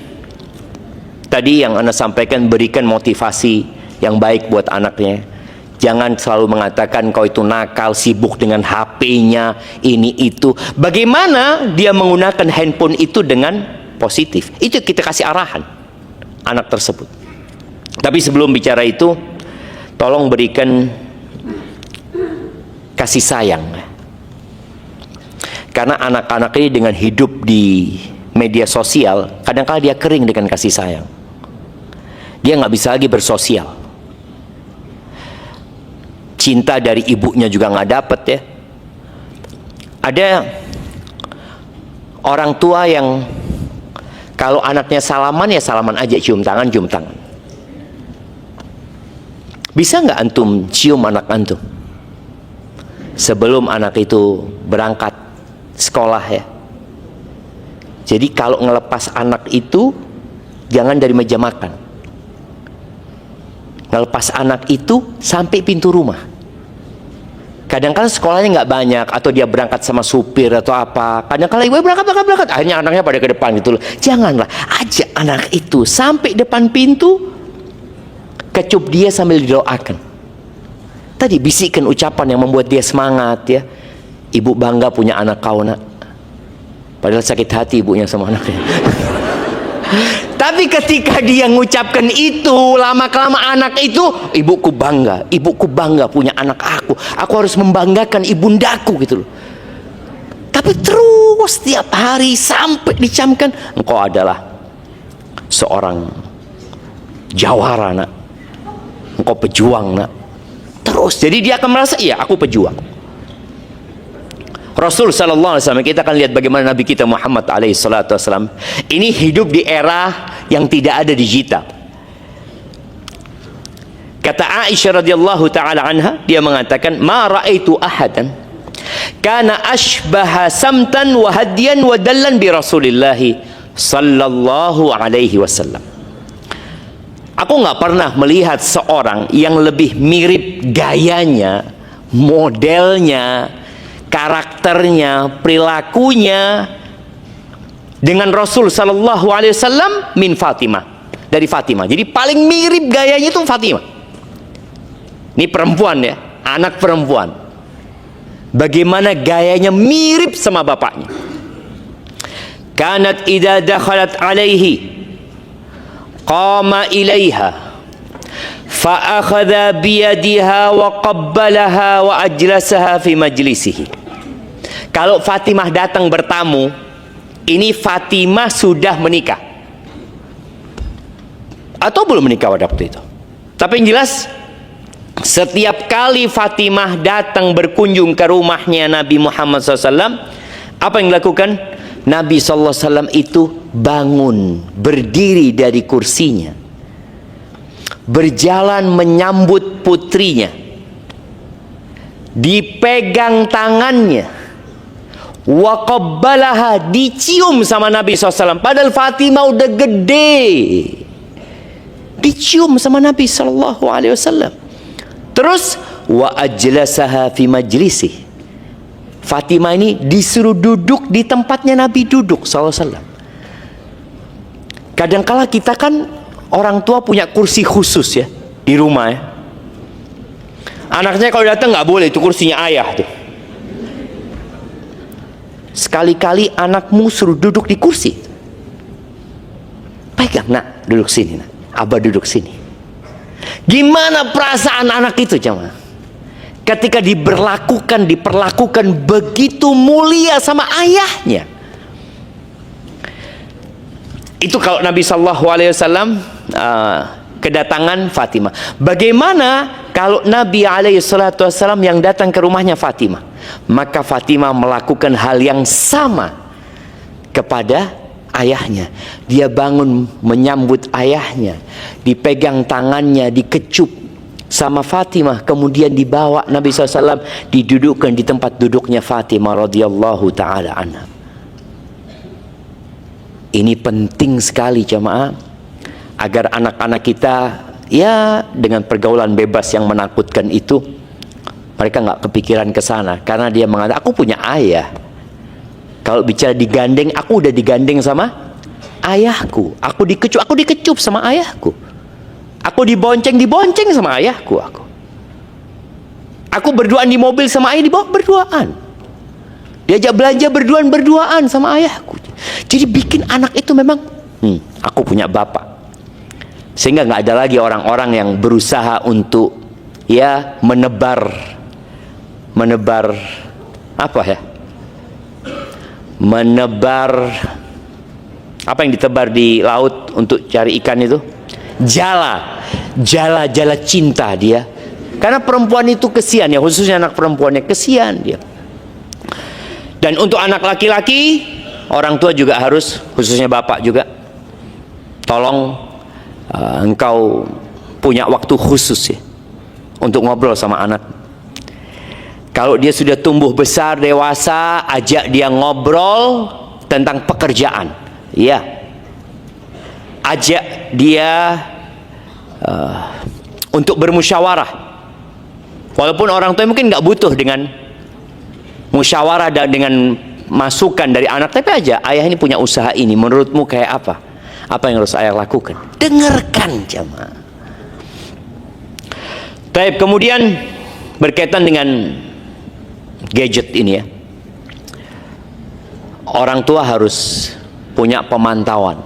tadi yang Anda sampaikan, berikan motivasi yang baik buat anaknya. Jangan selalu mengatakan kau itu nakal, sibuk dengan HP-nya, ini itu. Bagaimana dia menggunakan handphone itu dengan positif? Itu kita kasih arahan anak tersebut. Tapi sebelum bicara itu, tolong berikan kasih sayang. Karena anak-anak ini dengan hidup di media sosial, kadang-kadang dia kering dengan kasih sayang. Dia nggak bisa lagi bersosial. Cinta dari ibunya juga nggak dapet ya. Ada orang tua yang kalau anaknya salaman, ya salaman aja, cium tangan, cium tangan. Bisa nggak antum cium anak antum sebelum anak itu berangkat sekolah ya? Jadi kalau ngelepas anak itu jangan dari meja makan. Ngelepas anak itu sampai pintu rumah. Kadang-kadang sekolahnya nggak banyak, atau dia berangkat sama supir atau apa. Kadang-kadang ibu berangkat. Akhirnya anaknya pada ke depan gitu loh. Janganlah, ajak anak itu sampai depan pintu, kecup dia sambil didoakan. Tadi bisikan ucapan yang membuat dia semangat ya. Ibu bangga punya anak kau nak. Padahal sakit hati ibunya sama anaknya. Tapi ketika dia mengucapkan itu, lama-kelamaan anak itu, ibuku bangga punya anak aku harus membanggakan ibundaku gitu loh. Tapi terus setiap hari sampai dicamkan, engkau adalah seorang jawara nak, engkau pejuang nak. Terus, jadi dia akan merasa, iya aku pejuang. Rasul sallallahu alaihi wasallam, kita akan lihat bagaimana Nabi kita Muhammad alaihi salatu wasallam ini hidup di era yang tidak ada digital. Kata Aisyah radhiyallahu taala anha, dia mengatakan, "Ma ra'aitu ahadan kana ashbaha samtan wa hadiyan wa dallan bi Rasulillah sallallahu alaihi wasallam." Aku nggak pernah melihat seorang yang lebih mirip gayanya, modelnya, karakternya, perilakunya dengan Rasul sallallahu alaihi wasallam min Fatimah, dari Fatimah. Jadi paling mirip gayanya itu Fatimah. Ini perempuan ya, anak perempuan. Bagaimana gayanya mirip sama bapaknya. Kanat idza dakhalat alaihi qama ilaiha fa akhadha biyadiha wa qabbalaha wa ajlasaha fi majlisihi. Kalau Fatimah datang bertamu, ini Fatimah sudah menikah atau belum menikah pada waktu itu. Tapi yang jelas, setiap kali Fatimah datang berkunjung ke rumahnya Nabi Muhammad SAW, apa yang dilakukan? Nabi SAW itu bangun, berdiri dari kursinya, berjalan menyambut putrinya, dipegang tangannya, wa qabbalaha, dicium sama Nabi SAW. Padahal Fatimah udah gede, dicium sama Nabi SAW. Terus wa ajlasaha fi majlisih, Fatimah ini disuruh duduk di tempatnya Nabi duduk SAW. Kadangkala kita kan orang tua punya kursi khusus ya di rumah ya. Anaknya kalau datang nggak boleh, itu kursinya ayah tuh. Sekali-kali anakmu suruh duduk di kursi, pegang nak, duduk sini nak, abah duduk sini. Gimana perasaan anak itu jemaah ketika diperlakukan begitu mulia sama ayahnya? Itu kalau Nabi Sallallahu Alaihi Wasallam kedatangan Fatimah. Bagaimana kalau Nabi Alaihi Wasallam yang datang ke rumahnya Fatimah? Maka Fatimah melakukan hal yang sama kepada ayahnya. Dia bangun menyambut ayahnya, dipegang tangannya, dikecup sama Fatimah, kemudian dibawa Nabi SAW, didudukkan di tempat duduknya Fatimah radhiyallahu taala anha. Ini penting sekali jemaah, agar anak-anak kita ya dengan pergaulan bebas yang menakutkan itu, mereka nggak kepikiran ke sana, karena dia mengatakan aku punya ayah. Kalau bicara digandeng, aku udah digandeng sama ayahku. Aku dikecup sama ayahku. Aku dibonceng sama ayahku. Aku berduaan di mobil sama ayah, dibawa berduaan. Diajak belanja berduaan sama ayahku. Jadi bikin anak itu memang, aku punya bapak. Sehingga nggak ada lagi orang-orang yang berusaha untuk ya menebar apa ya? Menebar apa yang ditebar di laut untuk cari ikan itu? Jala cinta dia. Karena perempuan itu kesian ya, khususnya anak perempuannya kesian dia. Dan untuk anak laki-laki, orang tua juga harus, khususnya bapak juga, tolong engkau punya waktu khusus ya untuk ngobrol sama anak. Kalau dia sudah tumbuh besar, dewasa, ajak dia ngobrol tentang pekerjaan. Ya, ajak dia untuk bermusyawarah. Walaupun orang tua mungkin nggak butuh dengan musyawarah dan dengan masukan dari anak, tapi aja, ayah ini punya usaha ini, menurutmu kayak apa? Apa yang harus ayah lakukan? Dengarkan jamaah. Baik, kemudian berkaitan dengan gadget ini ya, orang tua harus punya pemantauan.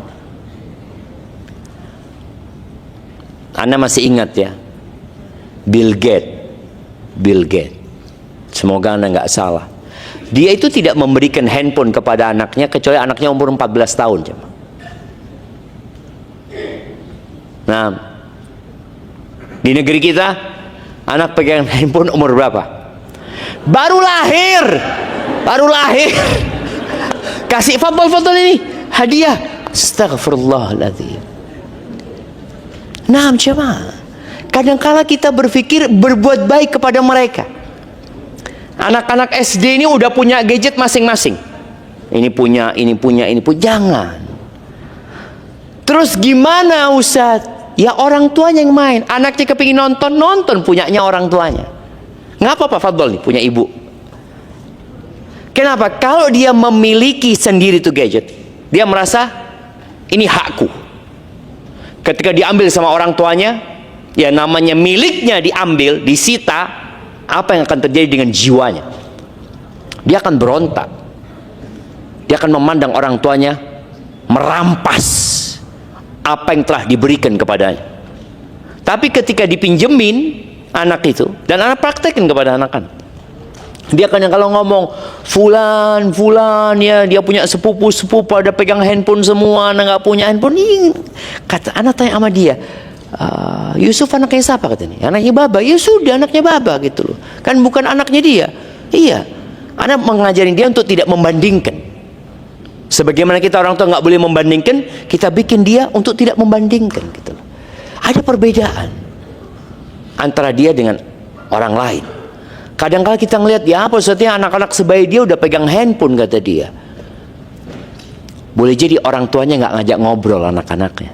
Anda masih ingat ya, Bill Gates, semoga Anda nggak salah. Dia itu tidak memberikan handphone kepada anaknya kecuali anaknya umur 14 tahun. Nah, di negeri kita anak pegang handphone umur berapa? Baru lahir. Kasih foto ini hadiah. Astagfirullahaladzim. Nah, jemaah, kadangkala kita berpikir berbuat baik kepada mereka. Anak-anak SD ini udah punya gadget masing-masing. Ini punya. Jangan. Terus gimana Ustaz? Ya orang tuanya yang main. Anaknya kepingin nonton punyanya orang tuanya. Ngapa Pak Fadl nih punya ibu? Kenapa? Kalau dia memiliki sendiri tuh gadget, dia merasa ini hakku. Ketika diambil sama orang tuanya, ya namanya miliknya diambil, disita, apa yang akan terjadi dengan jiwanya? Dia akan berontak. Dia akan memandang orang tuanya merampas apa yang telah diberikan kepadanya. Tapi ketika dipinjemin anak itu, dan anak praktekin kepada anak-anak, dia kan kalau ngomong fulan ya, dia punya sepupu ada pegang handphone semua, anak nggak punya handphone. Kata anak tanya sama dia, Yusuf anaknya siapa katanya? Anaknya Baba. Ya sudah, anaknya Baba gitu loh. Kan bukan anaknya dia. Iya. Anak mengajarin dia untuk tidak membandingkan. Sebagaimana kita orang tua nggak boleh membandingkan, kita bikin dia untuk tidak membandingkan gitu loh. Ada perbedaan antara dia dengan orang lain. Kadang-kadang kita ngelihat, ya apa maksudnya anak-anak sebaya dia udah pegang handphone kata dia. Boleh jadi orang tuanya nggak ngajak ngobrol anak-anaknya.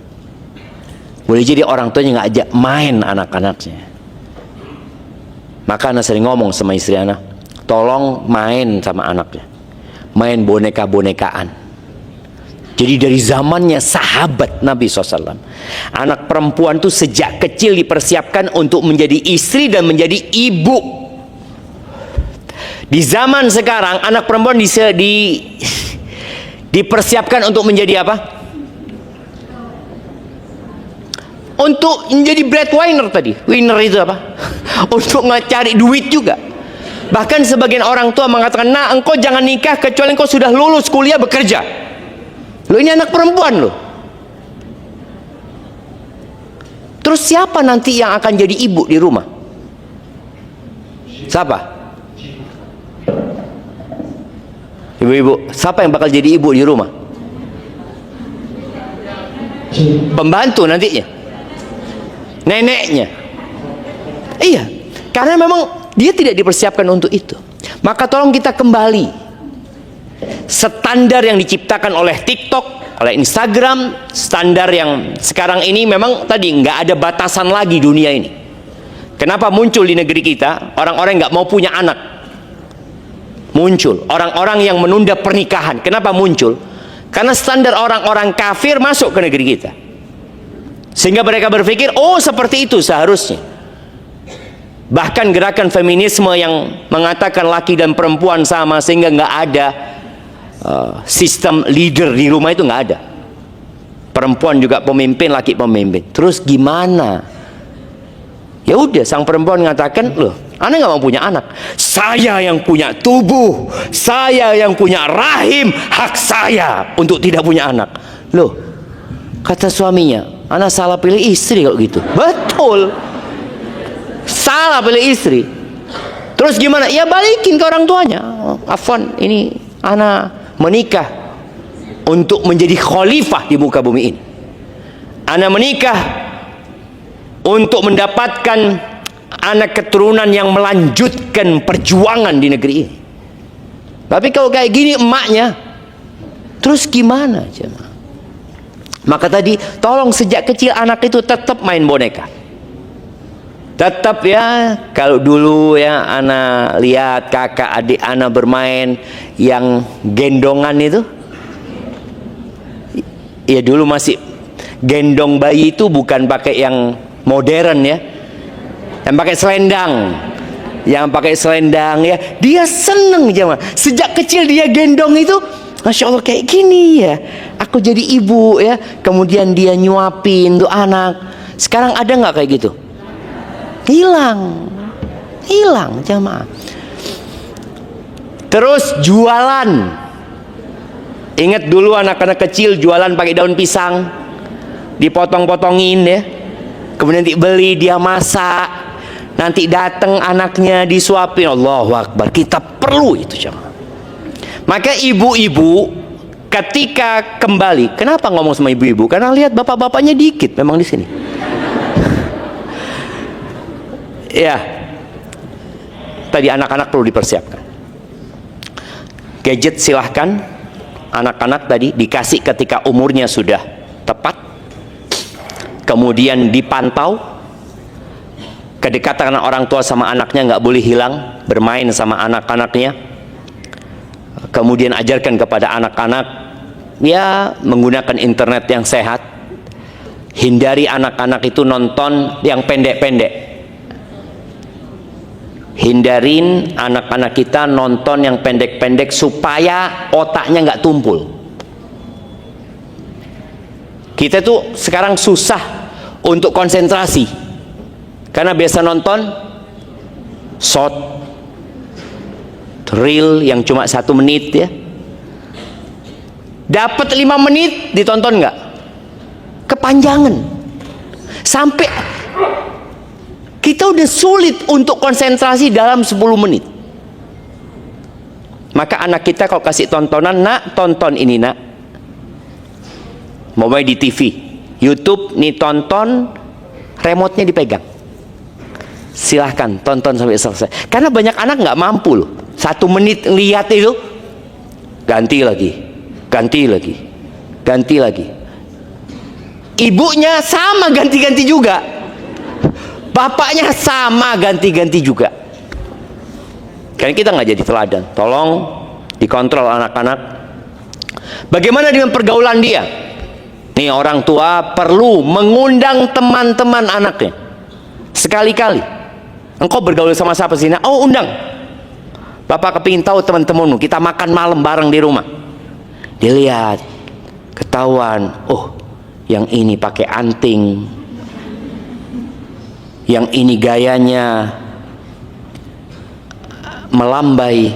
Boleh jadi orang tuanya nggak ajak main anak-anaknya. Maka anak sering ngomong sama istri anak, tolong main sama anaknya, main boneka-bonekaan. Jadi dari zamannya sahabat Nabi SAW, anak perempuan tuh sejak kecil dipersiapkan untuk menjadi istri dan menjadi ibu. Di zaman sekarang anak perempuan dipersiapkan untuk menjadi apa? Untuk menjadi breadwinner tadi. Winner itu apa? Untuk cari duit juga. Bahkan sebagian orang tua mengatakan, nah engkau jangan nikah kecuali engkau sudah lulus kuliah bekerja. Loh, ini anak perempuan loh. Terus siapa nanti yang akan jadi ibu di rumah? Siapa? Ibu-ibu, siapa yang bakal jadi ibu di rumah? Pembantu nantinya, neneknya. Iya, karena memang dia tidak dipersiapkan untuk itu. Maka tolong kita kembali standar yang diciptakan oleh TikTok, oleh Instagram, standar yang sekarang ini memang tadi nggak ada batasan lagi dunia ini. Kenapa muncul di negeri kita orang-orang nggak mau punya anak? Muncul orang-orang yang menunda pernikahan. Kenapa muncul? Karena standar orang-orang kafir masuk ke negeri kita, sehingga mereka berpikir, oh seperti itu seharusnya. Bahkan gerakan feminisme yang mengatakan laki dan perempuan sama, sehingga nggak ada sistem leader di rumah, itu nggak ada. Perempuan juga pemimpin, laki pemimpin. Terus gimana? Ya udah, sang perempuan mengatakan, loh, Anda nggak mau punya anak. Saya yang punya tubuh, saya yang punya rahim, hak saya untuk tidak punya anak. Loh, kata suaminya, Anda salah pilih istri kalau gitu. Betul, salah pilih istri. Terus gimana? Ya balikin ke orang tuanya. Afwan, ini Anda menikah untuk menjadi khalifah di muka bumi ini. Anda menikah untuk mendapatkan anak keturunan yang melanjutkan perjuangan di negeri ini. Tapi kalau kayak gini emaknya, Terus gimana jemaah? Maka tadi tolong sejak kecil anak itu tetap main boneka. Tetap ya, kalau dulu ya anak lihat kakak adik anak bermain yang gendongan itu, ya dulu masih gendong bayi itu bukan pakai yang modern ya, yang pakai selendang, ya dia seneng jemaah. Sejak kecil dia gendong itu, Masya Allah kayak gini ya, aku jadi ibu ya. Kemudian dia nyuapin tuh anak. Sekarang ada nggak kayak gitu? Hilang jemaah. Terus jualan. Ingat dulu anak-anak kecil jualan pakai daun pisang, dipotong-potongin ya. Kemudian dibeli, dia masak. Nanti datang anaknya disuapin. Allahu Akbar. Kita perlu itu jemaah. Maka ibu-ibu ketika kembali, kenapa ngomong sama ibu-ibu? Karena lihat bapak-bapaknya dikit memang di sini. Ya, tadi anak-anak perlu dipersiapkan. Gadget silahkan, anak-anak tadi dikasih ketika umurnya sudah tepat. Kemudian dipantau. Kedekatan orang tua sama anaknya nggak boleh hilang, bermain sama anak-anaknya. Kemudian ajarkan kepada anak-anak ya menggunakan internet yang sehat. Hindari anak-anak itu nonton yang pendek-pendek. Hindarin anak-anak kita nonton yang pendek-pendek supaya otaknya nggak tumpul. Kita tuh sekarang susah untuk konsentrasi karena biasa nonton short, reel yang cuma 1 menit ya. Dapat 5 menit ditonton nggak? Kepanjangan. Sampai kita udah sulit untuk konsentrasi dalam 10 menit. Maka anak kita kalau kasih tontonan, nak tonton ini nak. Mau main di TV, YouTube nih tonton, remote-nya dipegang. Silahkan tonton sampai selesai. Karena banyak anak nggak mampu loh. 1 menit lihat itu, ganti lagi. Ibunya sama ganti-ganti juga. Bapaknya sama ganti-ganti juga. Karena kita nggak jadi teladan. Tolong dikontrol anak-anak. Bagaimana dengan pergaulan dia? Nih orang tua perlu mengundang teman-teman anaknya. Sekali-kali. Engkau bergaul sama siapa sih? Oh undang. Bapak kepingin tahu teman-temanmu. Kita makan malam bareng di rumah. Dilihat, ketahuan. Oh, yang ini pakai anting. Yang ini gayanya melambai,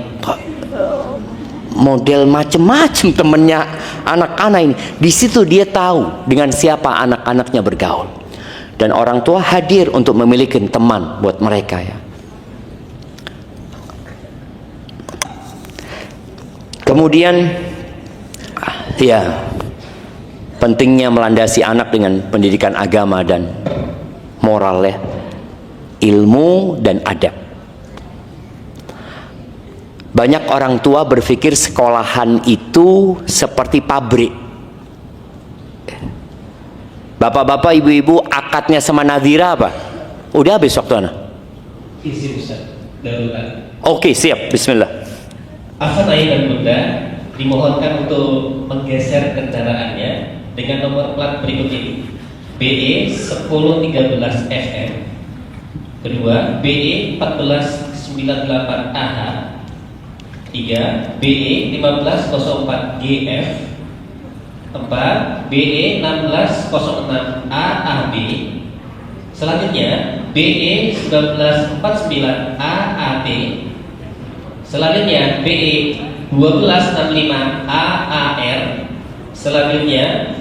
model macem-macem temennya anak-anak ini. Di situ dia tahu dengan siapa anak-anaknya bergaul. Dan orang tua hadir untuk memiliki teman buat mereka ya. Kemudian ya pentingnya melandasi anak dengan pendidikan agama dan moral ya, ilmu dan adab. Banyak orang tua berpikir sekolahan itu seperti pabrik. Bapak-bapak, ibu-ibu, akadnya sama Nadira apa? Udah habis waktu anak? Isi Ustaz, darurat. Oke, siap. Bismillah. Afan ayah dan bunda dimohonkan untuk menggeser kendaraannya dengan nomor plat berikut ini: BE 1013 FM, kedua BE 1498 AH, 3 BE 1504 GF, 4 BE 1606 AAB, selanjutnya BE 1949 AAT, selanjutnya BE 1265 AAR, selanjutnya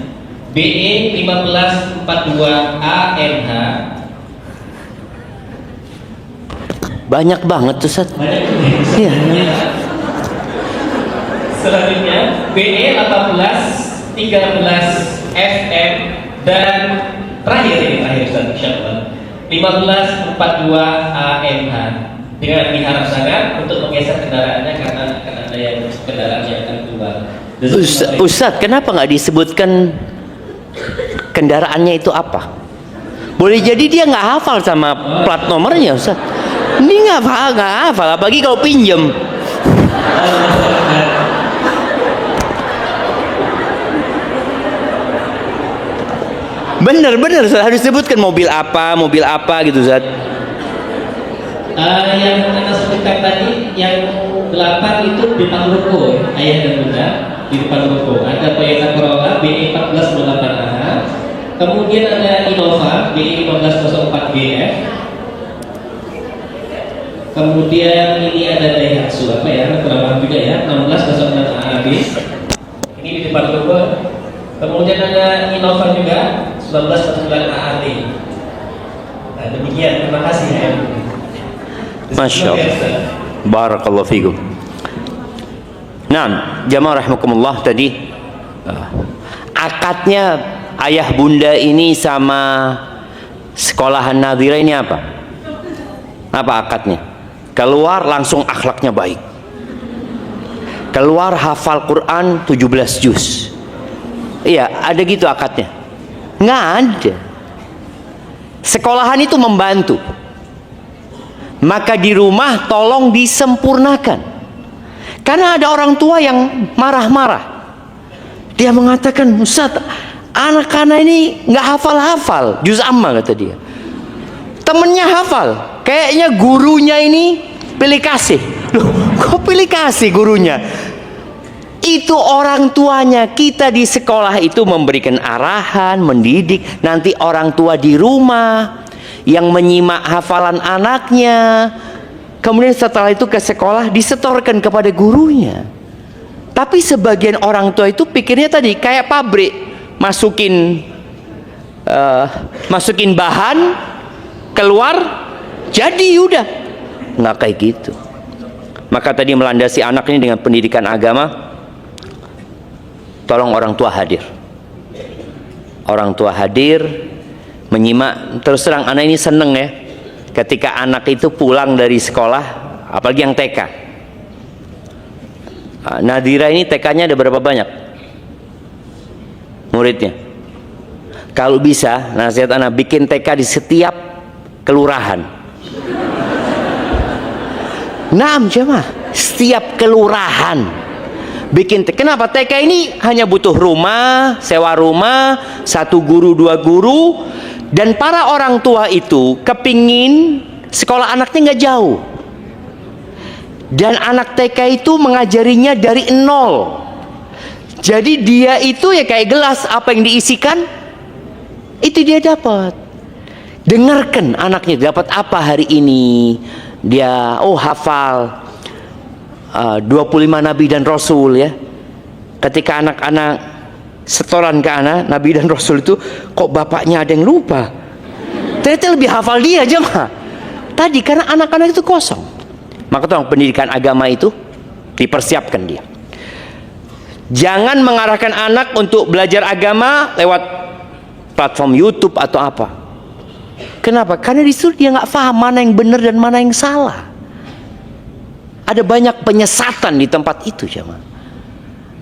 BE 1542 AMH. Banyak banget tuh Ustaz. Banyak. Iya. Selanjutnya BE 1813 FM dan terakhir Ustaz, insyaallah 1542 AMH. Dengan diharap sangat untuk menggeser kendaraannya karena akan ada yang kendaraan yang akan keluar. Ustadz, kenapa nggak disebutkan kendaraannya itu apa? Boleh jadi dia nggak hafal sama plat nomornya, Ustadz. Ini nggak hafal, apalagi kalau pinjem. Bener, harus disebutkan mobil apa gitu, Ustadz. Yang Anda sebutkan tadi, yang 8 itu depan ruko, ayah dan bunda di depan ruko. Ada Toyota Corolla BE 1408A, kemudian ada Innova BE 1504GF, kemudian ini ada Daihatsu apa ya, kurang juga ya, 1606AAB. Ini di depan ruko. Kemudian ada Innova juga 1949AAT. Nah, demikian, terima kasih ya. Masya Allah. Barakallahu fikum. Nah, jamaah rahimakumullah, tadi akadnya ayah bunda ini sama sekolahan Nadhira ini apa? Apa akadnya? Keluar langsung akhlaknya baik. Keluar hafal Quran 17 juz. Iya, ada gitu akadnya? Nggak ada. Sekolahan itu membantu. Maka di rumah tolong disempurnakan. Karena ada orang tua yang marah-marah. Dia mengatakan, Ustaz, anak-anak ini nggak hafal-hafal juz amma, kata dia. Temennya hafal, kayaknya gurunya ini pilih kasih. Loh, kok pilih kasih gurunya? Itu orang tuanya. Kita di sekolah itu memberikan arahan, mendidik. Nanti orang tua di rumah yang menyimak hafalan anaknya, kemudian setelah itu ke sekolah disetorkan kepada gurunya. Tapi sebagian orang tua itu pikirnya tadi kayak pabrik, masukin bahan, keluar jadi udah. Nggak kayak gitu. Maka tadi melandasi anak ini dengan pendidikan agama. Tolong orang tua hadir. Orang tua hadir, menyimak. Terus terang, anak ini seneng ya ketika anak itu pulang dari sekolah, apalagi yang TK. Nadhira ini TK-nya ada berapa banyak muridnya? Kalau bisa, nasihat anak bikin TK di setiap kelurahan. Naam jemaah, setiap kelurahan bikin. Kenapa? TK ini hanya butuh rumah, sewa rumah, 1 guru 2 guru. Dan para orang tua itu kepingin sekolah anaknya nggak jauh. Dan anak TK itu mengajarinya dari 0. Jadi dia itu ya kayak gelas, apa yang diisikan itu dia dapat. Dengarkan anaknya dapat apa hari ini. Dia hafal 25 Nabi dan Rasul ya. Ketika anak-anak setoran ke anak Nabi dan Rasul itu, kok bapaknya ada yang lupa. Ternyata lebih hafal dia aja mah. Tadi karena anak-anak itu kosong. Maka tolong pendidikan agama itu dipersiapkan dia. Jangan mengarahkan anak untuk belajar agama lewat platform YouTube atau apa. Kenapa? Karena disuruh dia nggak paham mana yang benar dan mana yang salah. Ada banyak penyesatan di tempat itu, jemaah.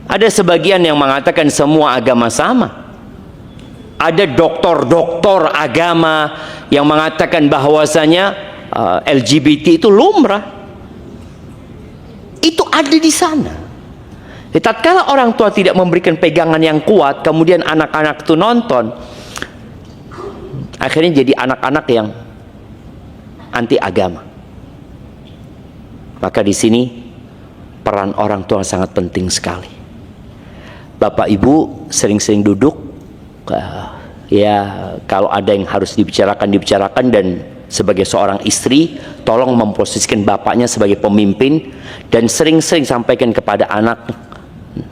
Ada sebagian yang mengatakan semua agama sama. Ada doktor-doktor agama yang mengatakan bahwasanya LGBT itu lumrah. Itu ada di sana. Tatkala orang tua tidak memberikan pegangan yang kuat, kemudian anak-anak itu nonton, akhirnya jadi anak-anak yang anti agama. Maka di sini peran orang tua sangat penting sekali. Bapak Ibu sering-sering duduk, ya kalau ada yang harus dibicarakan dan sebagai seorang istri tolong memposisikan bapaknya sebagai pemimpin dan sering-sering sampaikan kepada anak,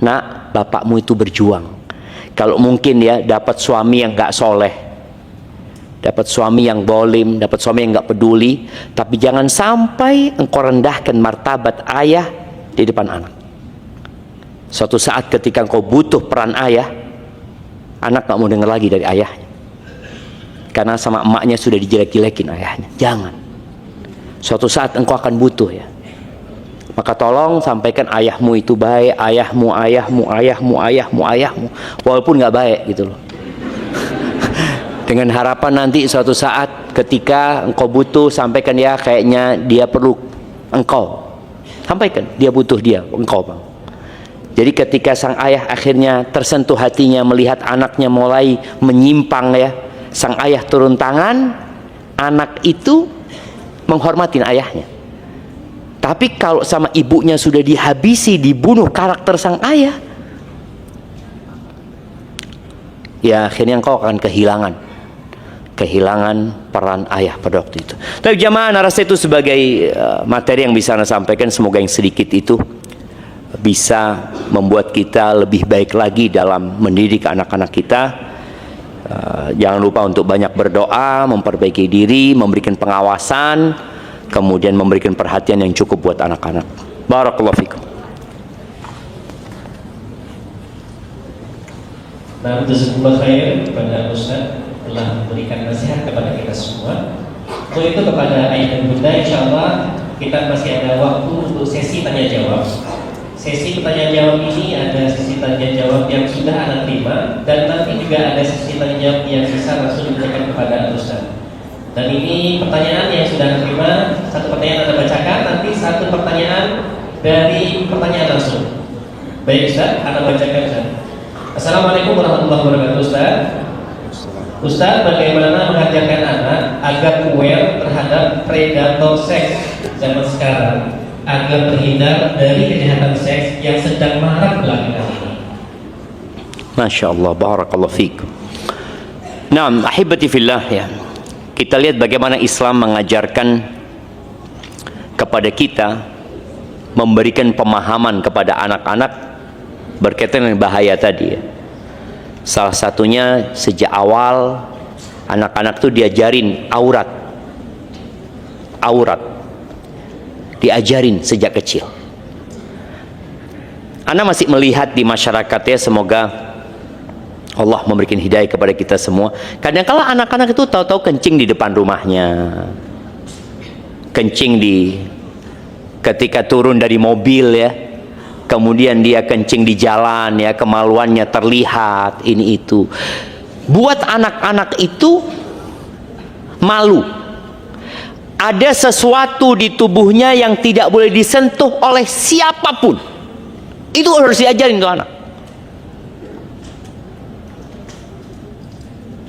nak, bapakmu itu berjuang. Kalau mungkin ya dapat suami yang gak soleh, dapat suami yang dolim, dapat suami yang gak peduli, tapi jangan sampai engkau rendahkan martabat ayah di depan anak. Suatu saat ketika engkau butuh peran ayah, anak gak mau dengar lagi dari ayahnya, karena sama emaknya sudah dijelek-jelekin ayahnya. Jangan. Suatu saat engkau akan butuh ya. Maka tolong sampaikan ayahmu itu baik, ayahmu, walaupun nggak baik gitu loh. Dengan harapan nanti suatu saat ketika engkau butuh, sampaikan ya, kayaknya dia perlu engkau. Sampaikan, dia butuh engkau bang. Jadi ketika sang ayah akhirnya tersentuh hatinya melihat anaknya mulai menyimpang ya, sang ayah turun tangan, anak itu menghormatin ayahnya. Tapi kalau sama ibunya sudah dihabisi, dibunuh karakter sang ayah, ya akhirnya engkau akan kehilangan peran ayah pada waktu itu. Tapi jamaah, ana rasa itu sebagai materi yang bisa ana sampaikan. Semoga yang sedikit itu bisa membuat kita lebih baik lagi dalam mendidik anak-anak kita. Jangan lupa untuk banyak berdoa, memperbaiki diri, memberikan pengawasan, kemudian memberikan perhatian yang cukup buat anak-anak. Barakallahu fikum. Nah, jazakumullah khair kepada Ustaz telah memberikan nasihat kepada kita semua. Untuk itu kepada ayah dan bunda, insya Allah kita masih ada waktu untuk sesi tanya jawab. Sesi pertanyaan jawab ini ada sesi tanya jawab yang sudah Anda terima, dan nanti juga ada sesi tanya jawab yang bisa langsung diberikan kepada Ustaz. Dan ini pertanyaan yang sudah Anda terima, satu pertanyaan Anda bacakan, nanti satu pertanyaan dari pertanyaan langsung. Baik Ustaz, Anda bacakan Ustaz. Assalamualaikum warahmatullahi wabarakatuh Ustaz. Ustaz, bagaimana mengajarkan anak agar aware terhadap predator seks zaman sekarang agar terhindar dari kejahatan seks yang sedang marak belakangan ini? Masya Allah, barakallahu fikum. Naam, ahibati fillah ya. Kita lihat bagaimana Islam mengajarkan kepada kita, memberikan pemahaman kepada anak-anak berkaitan dengan bahaya tadi ya. Salah satunya sejak awal anak-anak itu diajarin aurat, diajarin sejak kecil. Ana masih melihat di masyarakat ya, semoga Allah memberikan hidayah kepada kita semua. Kadang-kala anak-anak itu tahu-tahu kencing di depan rumahnya, kencing ketika turun dari mobil ya, kemudian dia kencing di jalan ya, kemaluannya terlihat, ini itu. Buat anak-anak itu malu. Ada sesuatu di tubuhnya yang tidak boleh disentuh oleh siapapun. Itu harus diajarin tuh anak.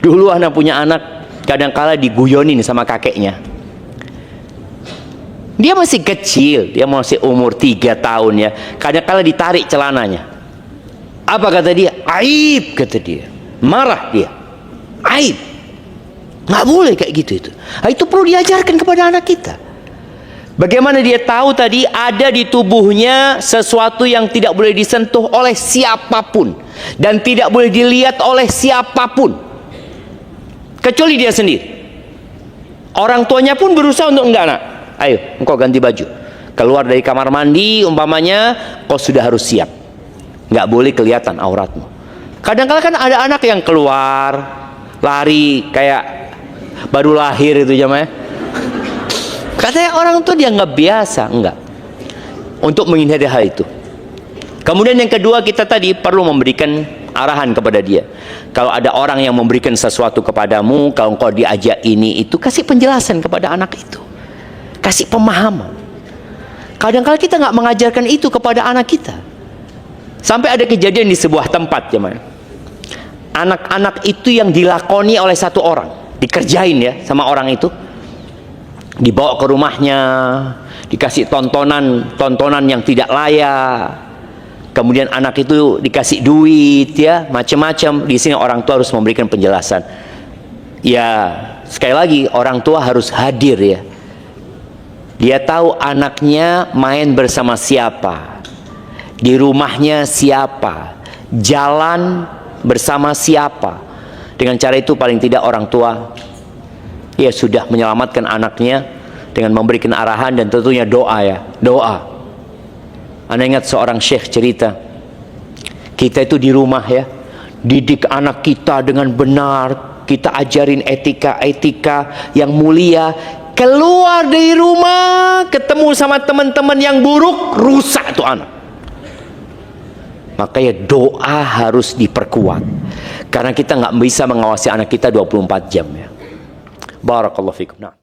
Dulu anak punya anak, kadang-kala diguyonin sama kakeknya. Dia masih kecil, dia masih umur 3 tahun ya. Kadang-kala ditarik celananya. Apa kata dia? Aib, kata dia. Marah dia. Aib. Nggak boleh kayak gitu itu. Nah, itu perlu diajarkan kepada anak kita. Bagaimana dia tahu tadi ada di tubuhnya sesuatu yang tidak boleh disentuh oleh siapapun dan tidak boleh dilihat oleh siapapun kecuali dia sendiri. Orang tuanya pun berusaha untuk enggak, nak. Ayo, engkau ganti baju. Keluar dari kamar mandi, umpamanya, kau sudah harus siap. Nggak boleh kelihatan auratmu. Kadang-kadang kan ada anak yang keluar, lari, kayak baru lahir itu jamaah. Katanya orang tua dia nggak biasa, enggak. Untuk menghindari hal itu. Kemudian yang kedua, kita tadi perlu memberikan arahan kepada dia. Kalau ada orang yang memberikan sesuatu kepadamu, kalau engkau diajak ini itu, kasih penjelasan kepada anak itu. Kasih pemahaman. Kadang-kadang kita nggak mengajarkan itu kepada anak kita. Sampai ada kejadian di sebuah tempat, teman. Anak-anak itu yang dilakoni oleh satu orang, dikerjain ya sama orang itu, dibawa ke rumahnya, dikasih tontonan yang tidak layak. Kemudian anak itu dikasih duit ya, macam-macam. Di sini orang tua harus memberikan penjelasan. Ya, sekali lagi orang tua harus hadir ya. Dia tahu anaknya main bersama siapa, di rumahnya siapa, jalan bersama siapa. Dengan cara itu paling tidak orang tua ya sudah menyelamatkan anaknya dengan memberikan arahan dan tentunya doa ya, doa. Anda ingat seorang syekh cerita, kita itu di rumah ya, didik anak kita dengan benar, kita ajarin etika yang mulia. keluar dari rumah, ketemu sama teman-teman yang buruk, rusak tuh anak. Makanya doa harus diperkuat, karena kita nggak bisa mengawasi anak kita 24 jam ya. Barakallahu fikum. Nah.